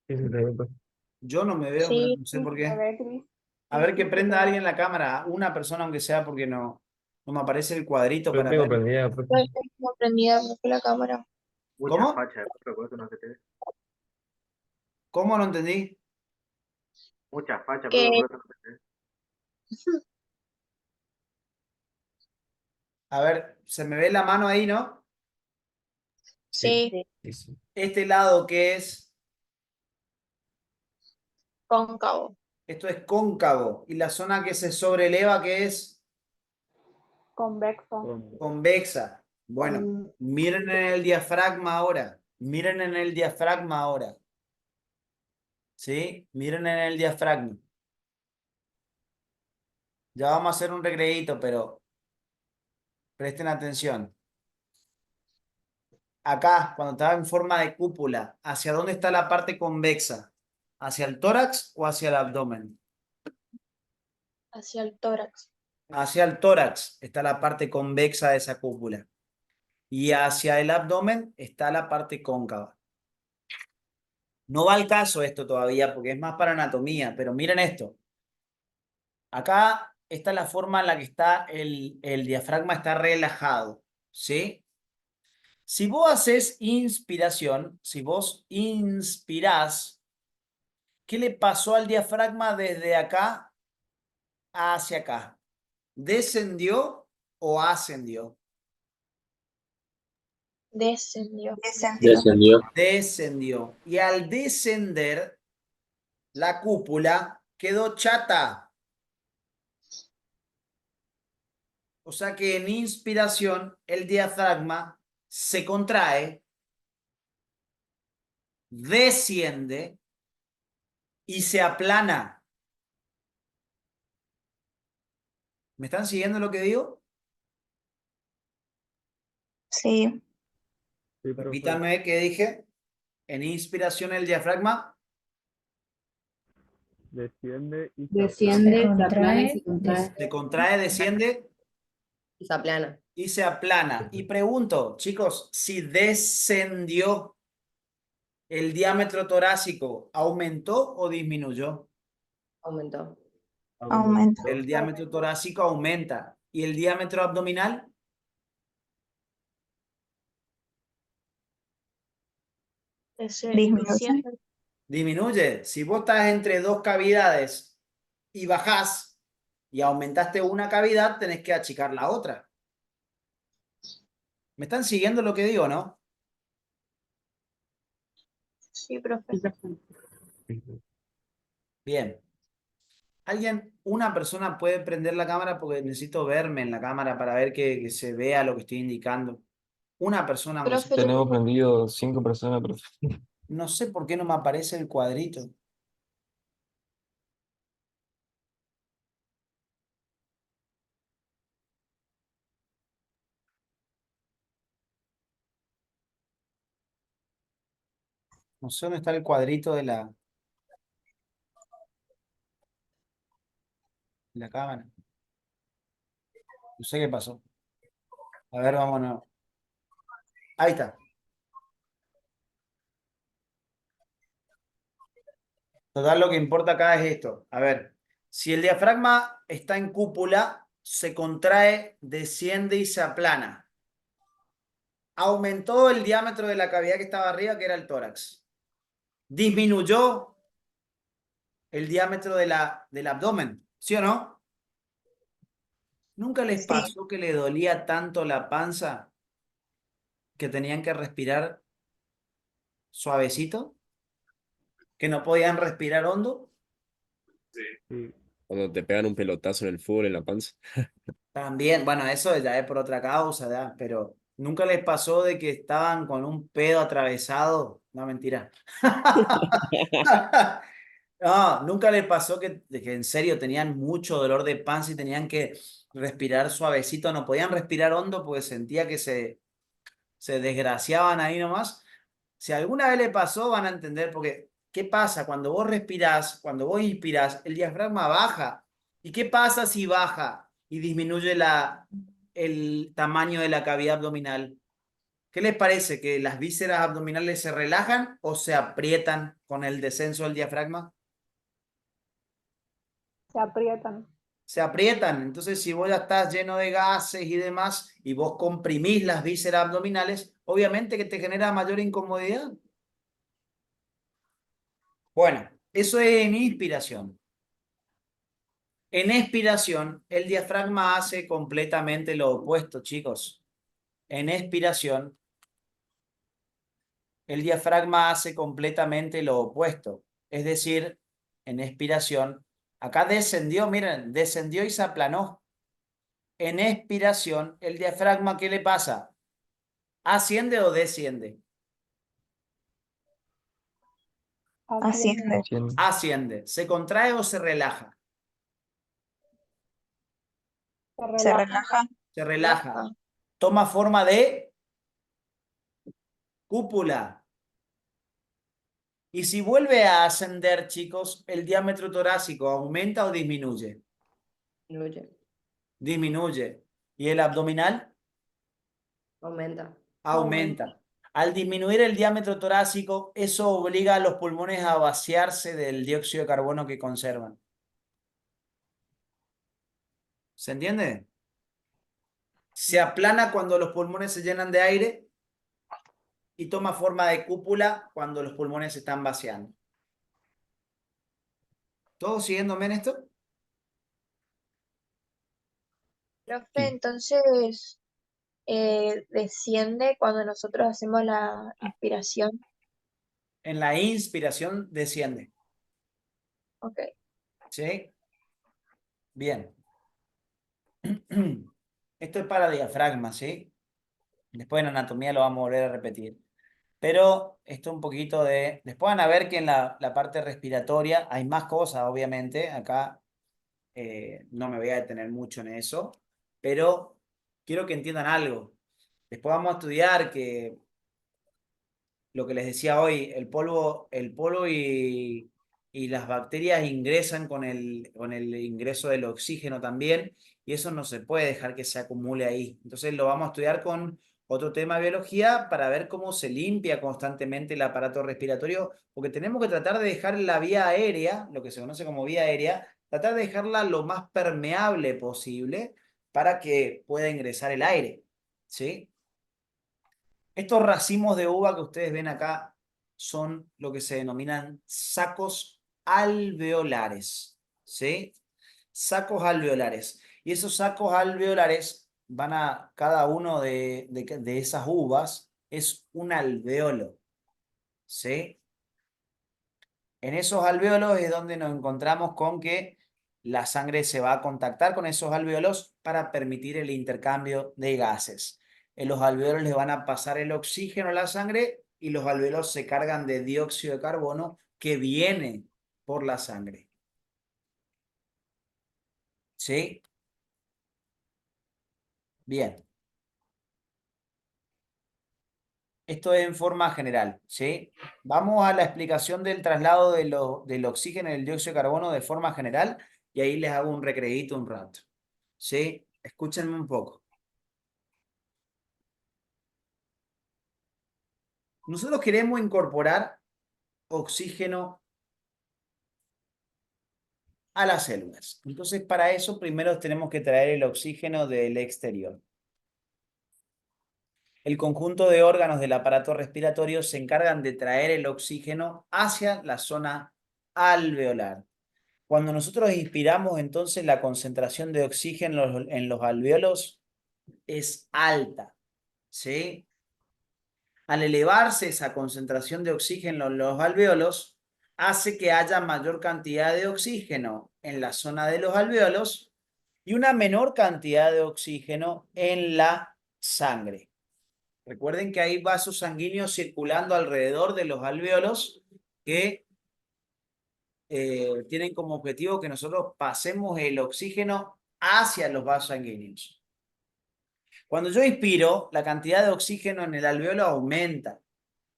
[SPEAKER 5] Sí, sí, profe.
[SPEAKER 1] Yo no me veo,
[SPEAKER 4] Sí,
[SPEAKER 1] no sé
[SPEAKER 2] Sí,
[SPEAKER 1] por
[SPEAKER 2] se te
[SPEAKER 1] qué.
[SPEAKER 2] ve, Cris.
[SPEAKER 1] A
[SPEAKER 2] Sí,
[SPEAKER 1] ver que
[SPEAKER 2] sí, se te
[SPEAKER 1] prenda
[SPEAKER 2] ve.
[SPEAKER 1] alguien la cámara, una persona aunque sea, porque no me aparece el cuadrito
[SPEAKER 5] Yo
[SPEAKER 1] para
[SPEAKER 5] tengo
[SPEAKER 1] ver.
[SPEAKER 5] prendida, profe.
[SPEAKER 4] yo tengo prendida la cámara.
[SPEAKER 6] Mucha
[SPEAKER 1] ¿Cómo?
[SPEAKER 6] facha, por eso no se te ve.
[SPEAKER 1] ¿Cómo? No entendí.
[SPEAKER 6] Mucha facha,
[SPEAKER 4] Que
[SPEAKER 6] por eso no se te ve.
[SPEAKER 1] A ver, se me ve la mano ahí, ¿no?
[SPEAKER 5] Sí,
[SPEAKER 4] sí,
[SPEAKER 5] sí, sí.
[SPEAKER 1] Este lado que es,
[SPEAKER 4] cóncavo.
[SPEAKER 1] esto es cóncavo. Y la zona que se sobreleva que es
[SPEAKER 2] Convexo.
[SPEAKER 1] convexa. Bueno, miren en el diafragma ahora. Miren en el diafragma ahora. ¿Sí? Miren en el diafragma. Ya vamos a hacer un recreíto, pero presten atención. Acá, cuando estaba en forma de cúpula, ¿hacia dónde está la parte convexa? ¿Hacia el tórax o hacia el abdomen?
[SPEAKER 4] Hacia el tórax.
[SPEAKER 1] Hacia el tórax está la parte convexa de esa cúpula. Y hacia el abdomen está la parte cóncava. No va al caso esto todavía porque es más para anatomía, pero miren esto. Acá está la forma en la que está el diafragma está relajado, ¿sí? Si vos haces inspiración, si vos inspirás, ¿qué le pasó al diafragma desde acá hacia acá? ¿Descendió o ascendió?
[SPEAKER 4] Descendió.
[SPEAKER 3] Descendió.
[SPEAKER 1] Descendió. Y al descender, la cúpula quedó chata. O sea que en inspiración el diafragma se contrae, desciende y se aplana. ¿Me están siguiendo lo que digo?
[SPEAKER 4] Sí.
[SPEAKER 5] Sí, profe.
[SPEAKER 1] Repítanme qué dije. En inspiración el diafragma
[SPEAKER 5] Desciende y
[SPEAKER 11] Desciende,
[SPEAKER 2] Se
[SPEAKER 11] se aplana y
[SPEAKER 2] contrae,
[SPEAKER 11] se contrae.
[SPEAKER 1] se contrae, desciende
[SPEAKER 7] Y se aplana.
[SPEAKER 1] y se aplana. Y pregunto, chicos, si descendió el diámetro torácico, ¿aumentó o disminuyó?
[SPEAKER 7] Aumentó.
[SPEAKER 4] Aumenta.
[SPEAKER 1] El diámetro torácico aumenta. ¿Y el diámetro abdominal?
[SPEAKER 4] Disminuye.
[SPEAKER 1] Disminuye. Si vos estás entre dos cavidades y bajás y aumentaste una cavidad, tenés que achicar la otra. ¿Me están siguiendo lo que digo, no?
[SPEAKER 4] Sí, profe.
[SPEAKER 1] Bien. ¿Alguien, una persona puede prender la cámara porque necesito verme en la cámara para ver que se vea lo que estoy indicando? Una persona, aunque sea.
[SPEAKER 4] Profe, yo
[SPEAKER 5] Tenemos prendido 5 personas, profe.
[SPEAKER 1] No sé por qué no me aparece el cuadrito. No sé dónde está el cuadrito de la cámara. No sé qué pasó. A ver, vámonos. Ahí está. Total, lo que importa acá es esto. A ver, si el diafragma está en cúpula, se contrae, desciende y se aplana. Aumentó el diámetro de la cavidad que estaba arriba, que era el tórax. Disminuyó el diámetro del abdomen, ¿sí o no? ¿Nunca les
[SPEAKER 4] sí.
[SPEAKER 1] pasó que le dolía tanto la panza que tenían que respirar suavecito? ¿Que no podían respirar hondo?
[SPEAKER 5] Sí.
[SPEAKER 13] Cuando te pegan un pelotazo en el fútbol en la panza.
[SPEAKER 1] También, bueno, eso ya es por otra causa, ¿ya? Pero ¿nunca les pasó de que estaban con un pedo atravesado? No, mentira. No, nunca les pasó de que en serio tenían mucho dolor de panza y tenían que respirar suavecito, no podían respirar hondo porque sentía que se desgraciaban ahí nomás. Si alguna vez le pasó, van a entender porque ¿qué pasa? Cuando vos respirás, cuando vos inspirás, el diafragma baja. ¿Y qué pasa si baja y disminuye el tamaño de la cavidad abdominal? ¿Qué les parece? ¿Que las vísceras abdominales se relajan o se aprietan con el descenso del diafragma?
[SPEAKER 2] se aprietan.
[SPEAKER 1] Se aprietan. Entonces, si vos ya estás lleno de gases y demás, y vos comprimís las vísceras abdominales, obviamente que te genera mayor incomodidad. Bueno, eso es en inspiración. En expiración, el diafragma hace completamente lo opuesto, chicos. En expiración, el diafragma hace completamente lo opuesto. Es decir, en expiración, acá descendió, miren, descendió y se aplanó. En expiración, el diafragma, ¿qué le pasa? ¿Asciende o desciende?
[SPEAKER 4] Asciende.
[SPEAKER 1] Asciende. ¿Se contrae o se relaja?
[SPEAKER 4] Se relaja.
[SPEAKER 1] Se relaja. Toma forma de cúpula. Y si vuelve a ascender, chicos, ¿el diámetro torácico aumenta o disminuye?
[SPEAKER 7] Disminuye.
[SPEAKER 1] Disminuye. ¿Y el abdominal?
[SPEAKER 7] Aumenta.
[SPEAKER 1] Aumenta. Al disminuir el diámetro torácico, eso obliga a los pulmones a vaciarse del dióxido de carbono que conservan. ¿Se entiende? Se aplana cuando los pulmones se llenan de aire y toma forma de cúpula cuando los pulmones se están vaciando. ¿Todos siguiéndome en esto?
[SPEAKER 4] Profe, entonces desciende cuando nosotros hacemos la inspiración.
[SPEAKER 1] En la inspiración desciende.
[SPEAKER 4] Ok.
[SPEAKER 1] ¿Sí? Bien. Esto es para diafragma, ¿sí? Después en anatomía lo vamos a volver a repetir. Pero esto un poquito de... Después van a ver que en la parte respiratoria hay más cosas, obviamente. Acá no me voy a detener mucho en eso. Pero quiero que entiendan algo. Después vamos a estudiar que lo que les decía hoy, el polvo y las bacterias ingresan con el ingreso del oxígeno también, y eso no se puede dejar que se acumule ahí. Entonces lo vamos a estudiar con otro tema de biología para ver cómo se limpia constantemente el aparato respiratorio, porque tenemos que tratar de dejar la vía aérea, lo que se conoce como vía aérea, tratar de dejarla lo más permeable posible para que pueda ingresar el aire, ¿sí? Estos racimos de uva que ustedes ven acá son lo que se denominan sacos alveolares, ¿sí? Sacos alveolares. Y esos sacos alveolares van a, cada uno de esas uvas es un alveolo, ¿sí? En esos alveolos es donde nos encontramos con que la sangre se va a contactar con esos alveolos para permitir el intercambio de gases. En los alveolos le van a pasar el oxígeno a la sangre y los alveolos se cargan de dióxido de carbono que viene por la sangre. ¿Sí? Bien. Esto es en forma general, ¿sí? Vamos a la explicación del traslado del oxígeno y el dióxido de carbono de forma general y ahí les hago un recreíto un rato, ¿sí? Escúchenme un poco. Nosotros queremos incorporar oxígeno a las células. Entonces, para eso primero tenemos que traer el oxígeno del exterior. El conjunto de órganos del aparato respiratorio se encargan de traer el oxígeno hacia la zona alveolar. Cuando nosotros inspiramos, entonces la concentración de oxígeno en los alveolos es alta, ¿sí? Al elevarse esa concentración de oxígeno en los alveolos, hace que haya mayor cantidad de oxígeno en la zona de los alveolos y una menor cantidad de oxígeno en la sangre. Recuerden que hay vasos sanguíneos circulando alrededor de los alveolos que tienen como objetivo que nosotros pasemos el oxígeno hacia los vasos sanguíneos. Cuando yo inspiro, la cantidad de oxígeno en el alveolo aumenta.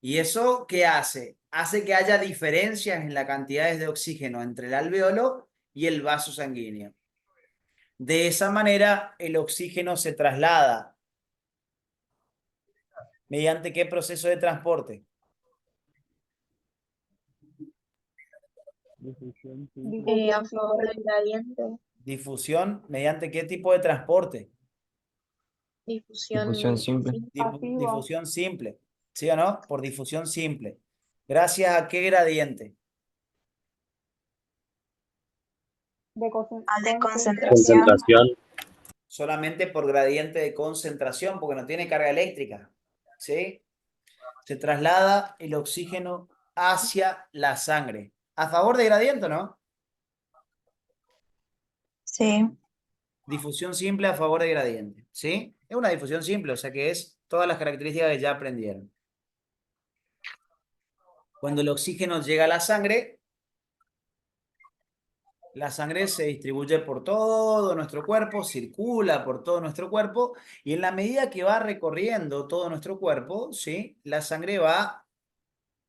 [SPEAKER 1] ¿Y eso qué hace? Hace que haya diferencias en las cantidades de oxígeno entre el alveolo y el vaso sanguíneo. De esa manera, el oxígeno se traslada. ¿Mediante qué proceso de transporte?
[SPEAKER 5] Difusión, sí.
[SPEAKER 4] A favor del gradiente.
[SPEAKER 1] Difusión. ¿Mediante qué tipo de transporte?
[SPEAKER 5] Difusión
[SPEAKER 4] Difusión
[SPEAKER 5] simple.
[SPEAKER 2] Pasivo.
[SPEAKER 1] Difusión simple. ¿Sí o no? Por difusión simple. ¿Gracias a qué gradiente?
[SPEAKER 2] De
[SPEAKER 3] Concentración.
[SPEAKER 1] Solamente por gradiente de concentración, porque no tiene carga eléctrica. ¿Sí? Se traslada el oxígeno hacia la sangre. ¿A favor de gradiente o no?
[SPEAKER 4] Sí.
[SPEAKER 1] Difusión simple a favor de gradiente. ¿Sí? Es una difusión simple, o sea que es todas las características que ya aprendieron. Cuando el oxígeno llega a la sangre se distribuye por todo nuestro cuerpo, circula por todo nuestro cuerpo, y en la medida que va recorriendo todo nuestro cuerpo, ¿sí? La sangre va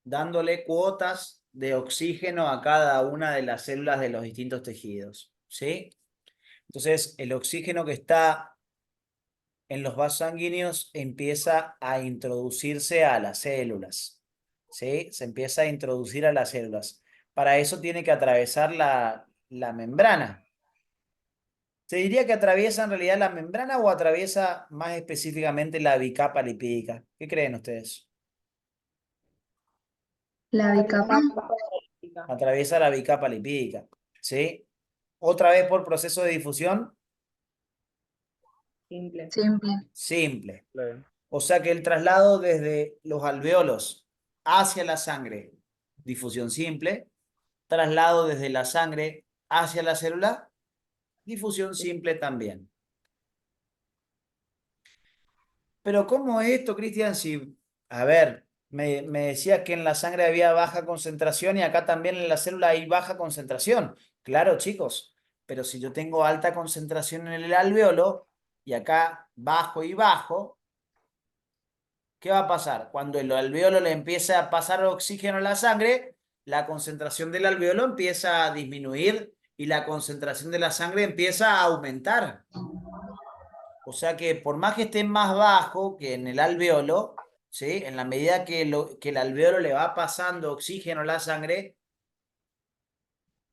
[SPEAKER 1] dándole cuotas de oxígeno a cada una de las células de los distintos tejidos, ¿sí? Entonces, el oxígeno que está en los vasos sanguíneos empieza a introducirse a las células, ¿sí? Se empieza a introducir a las células. Para eso tiene que atravesar la membrana. ¿Se diría que atraviesa en realidad la membrana o atraviesa más específicamente la bicapa lipídica? ¿Qué creen ustedes?
[SPEAKER 11] La bicapa.
[SPEAKER 1] Atraviesa la bicapa lipídica, ¿sí? Otra vez por proceso de difusión
[SPEAKER 11] Simple.
[SPEAKER 1] simple.
[SPEAKER 5] Claro.
[SPEAKER 1] O sea que el traslado desde los alveolos hacia la sangre, difusión simple, traslado desde la sangre hacia la célula, difusión simple también. Pero ¿cómo es esto, Cristian? Si, a ver, me decías que en la sangre había baja concentración y acá también en la célula hay baja concentración. Claro, chicos, pero si yo tengo alta concentración en el alveolo y acá bajo y bajo, ¿qué va a pasar? Cuando el alveolo le empieza a pasar oxígeno a la sangre, la concentración del alveolo empieza a disminuir y la concentración de la sangre empieza a aumentar. O sea que por más que esté más bajo que en el alveolo, ¿sí? En la medida que el alveolo le va pasando oxígeno a la sangre,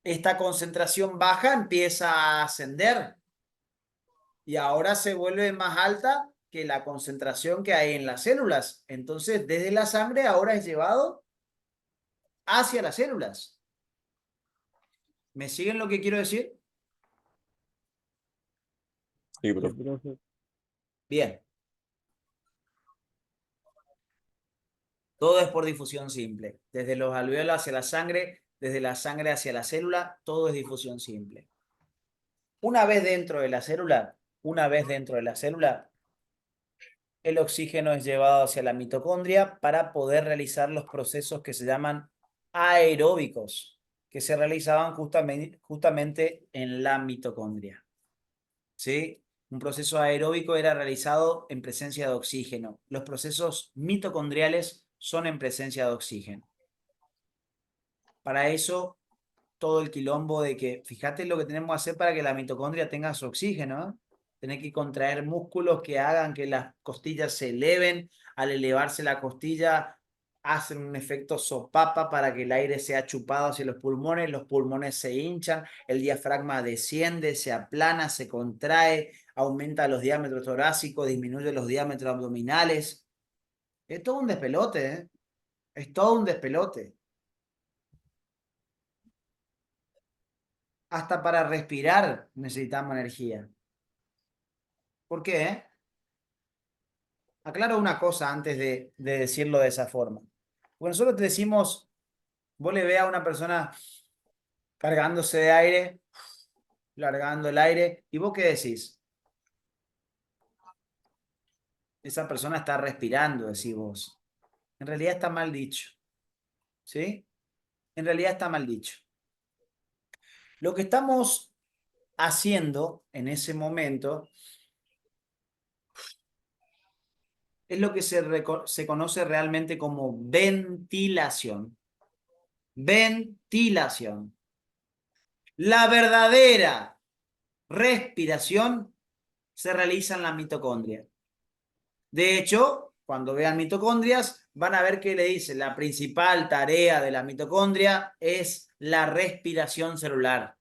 [SPEAKER 1] esta concentración baja empieza a ascender y ahora se vuelve más alta que la concentración que hay en las células. Entonces, desde la sangre ahora es llevado hacia las células. ¿Me siguen lo que quiero decir?
[SPEAKER 13] Sí, profe.
[SPEAKER 1] Bien. Todo es por difusión simple. Desde los alveolos hacia la sangre, desde la sangre hacia la célula, todo es difusión simple. Una vez dentro de la célula, el oxígeno es llevado hacia la mitocondria para poder realizar los procesos que se llaman aeróbicos, que se realizaban justamente en la mitocondria. ¿Sí? Un proceso aeróbico era realizado en presencia de oxígeno. Los procesos mitocondriales son en presencia de oxígeno. Para eso, todo el quilombo de que, fíjate lo que tenemos que hacer para que la mitocondria tenga su oxígeno, ¿eh? Tener que contraer músculos que hagan que las costillas se eleven. Al elevarse la costilla, hacen un efecto sopapa para que el aire sea chupado hacia los pulmones se hinchan, el diafragma desciende, se aplana, se contrae, aumenta los diámetros torácicos, disminuye los diámetros abdominales. Es todo un despelote, ¿eh? Es todo un despelote. Hasta para respirar necesitamos energía. ¿Por qué? Aclaro una cosa antes de decirlo de esa forma. Porque nosotros te decimos, vos le ve a una persona cargándose de aire, largando el aire, ¿y vos qué decís? Esa persona está respirando, decís vos. En realidad está mal dicho. ¿Sí? En realidad está mal dicho. Lo que estamos haciendo en ese momento es lo que se conoce realmente como ventilación. Ventilación. La verdadera respiración se realiza en la mitocondria. De hecho, cuando vean mitocondrias, van a ver que le dice la principal tarea de la mitocondria es la respiración celular.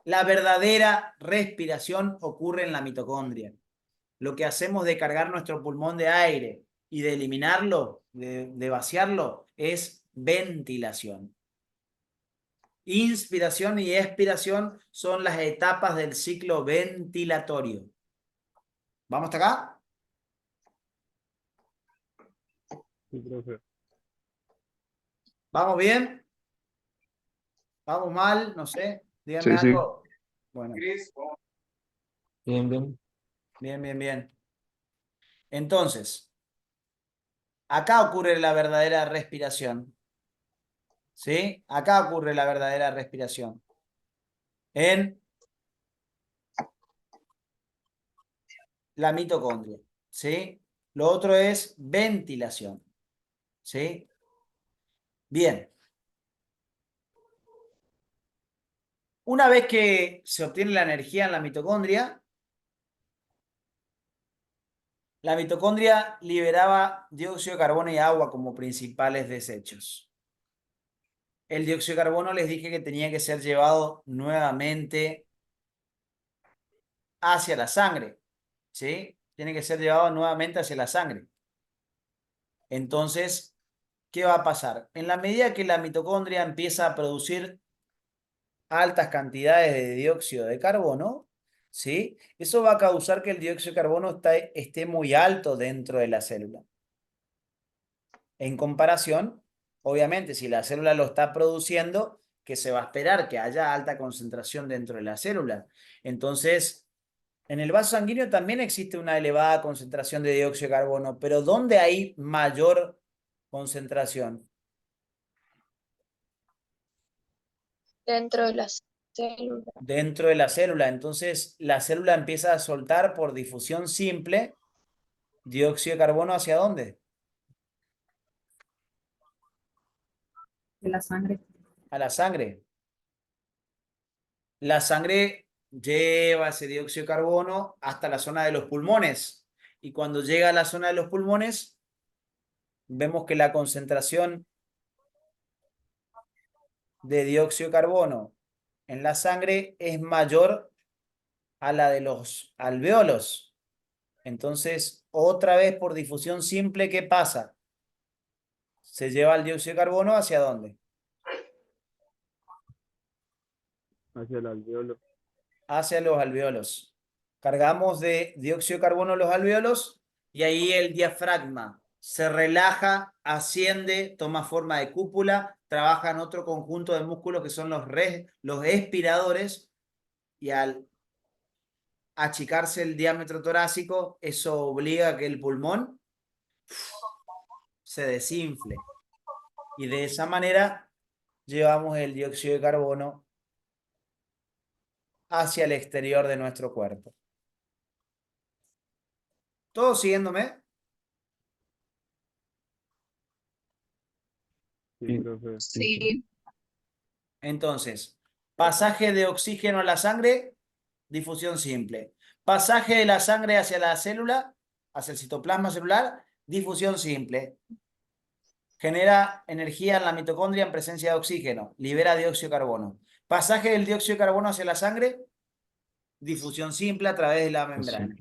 [SPEAKER 1] La verdadera respiración ocurre en la mitocondria. Lo que hacemos de cargar nuestro pulmón de aire y de eliminarlo, de vaciarlo, es ventilación. Inspiración y expiración son las etapas del ciclo ventilatorio. ¿Vamos hasta acá?
[SPEAKER 13] Sí, profe.
[SPEAKER 1] ¿Vamos bien? ¿Vamos mal? No sé. Díganme
[SPEAKER 13] Sí, sí.
[SPEAKER 1] algo. Bueno.
[SPEAKER 13] Bien, bien.
[SPEAKER 1] Bien, bien, bien. Entonces, acá ocurre la verdadera respiración. ¿Sí? Acá ocurre la verdadera respiración. En la mitocondria. ¿Sí? Lo otro es ventilación. ¿Sí? Bien. Una vez que se obtiene la energía en la mitocondria liberaba dióxido de carbono y agua como principales desechos. El dióxido de carbono les dije que tenía que ser llevado nuevamente hacia la sangre, ¿sí? Tiene que ser llevado nuevamente hacia la sangre. Entonces, ¿qué va a pasar? En la medida que la mitocondria empieza a producir altas cantidades de dióxido de carbono, ¿sí? Eso va a causar que el dióxido de carbono esté muy alto dentro de la célula. En comparación, obviamente, si la célula lo está produciendo, ¿qué se va a esperar? Que haya alta concentración dentro de la célula. Entonces, En el vaso sanguíneo también existe una elevada concentración de dióxido de carbono, pero ¿dónde hay mayor concentración?
[SPEAKER 4] Dentro de las células.
[SPEAKER 1] Dentro de la célula. Entonces, la célula empieza a soltar por difusión simple dióxido de carbono ¿hacia dónde?
[SPEAKER 11] De la sangre.
[SPEAKER 1] A la sangre. La sangre lleva ese dióxido de carbono hasta la zona de los pulmones. Y cuando llega a la zona de los pulmones, vemos que la concentración de dióxido de carbono en la sangre es mayor a la de los alvéolos. Entonces, otra vez por difusión simple, ¿qué pasa? Se lleva el dióxido de carbono ¿hacia dónde?
[SPEAKER 13] Hacia el alveolo.
[SPEAKER 1] Hacia los alvéolos. Cargamos de dióxido de carbono los alvéolos y ahí el diafragma se relaja, asciende, toma forma de cúpula, trabaja en otro conjunto de músculos que son los expiradores, y al achicarse el diámetro torácico, eso obliga a que el pulmón se desinfle. Y de esa manera llevamos el dióxido de carbono hacia el exterior de nuestro cuerpo. ¿Todos siguiéndome?
[SPEAKER 13] Sí, profe.
[SPEAKER 3] Sí.
[SPEAKER 1] Entonces, pasaje de oxígeno a la sangre, difusión simple. Pasaje de la sangre hacia la célula, hacia el citoplasma celular, difusión simple. Genera energía en la mitocondria en presencia de oxígeno, libera dióxido de carbono. Pasaje del dióxido de carbono hacia la sangre, difusión simple a través de la membrana.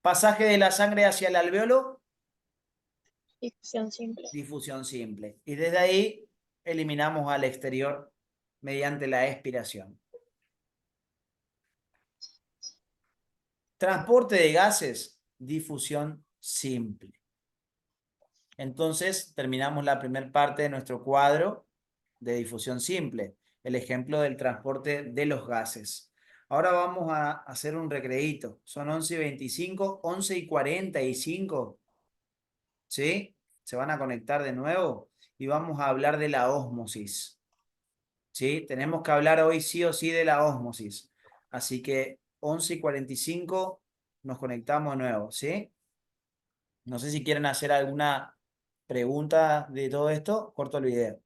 [SPEAKER 1] Pasaje de la sangre hacia el alvéolo,
[SPEAKER 4] Difusión simple.
[SPEAKER 1] difusión simple. Y desde ahí eliminamos al exterior mediante la expiración. Transporte de gases, difusión simple. Entonces, terminamos la primera parte de nuestro cuadro de difusión simple, el ejemplo del transporte de los gases. Ahora vamos a hacer un recreíto. Son 11:25, 11:45. ¿Sí? Se van a conectar de nuevo y vamos a hablar de la ósmosis. ¿Sí? Tenemos que hablar hoy sí o sí de la ósmosis. Así que 11:45 nos conectamos de nuevo, ¿sí? No sé si quieren hacer alguna pregunta de todo esto. Corto el video.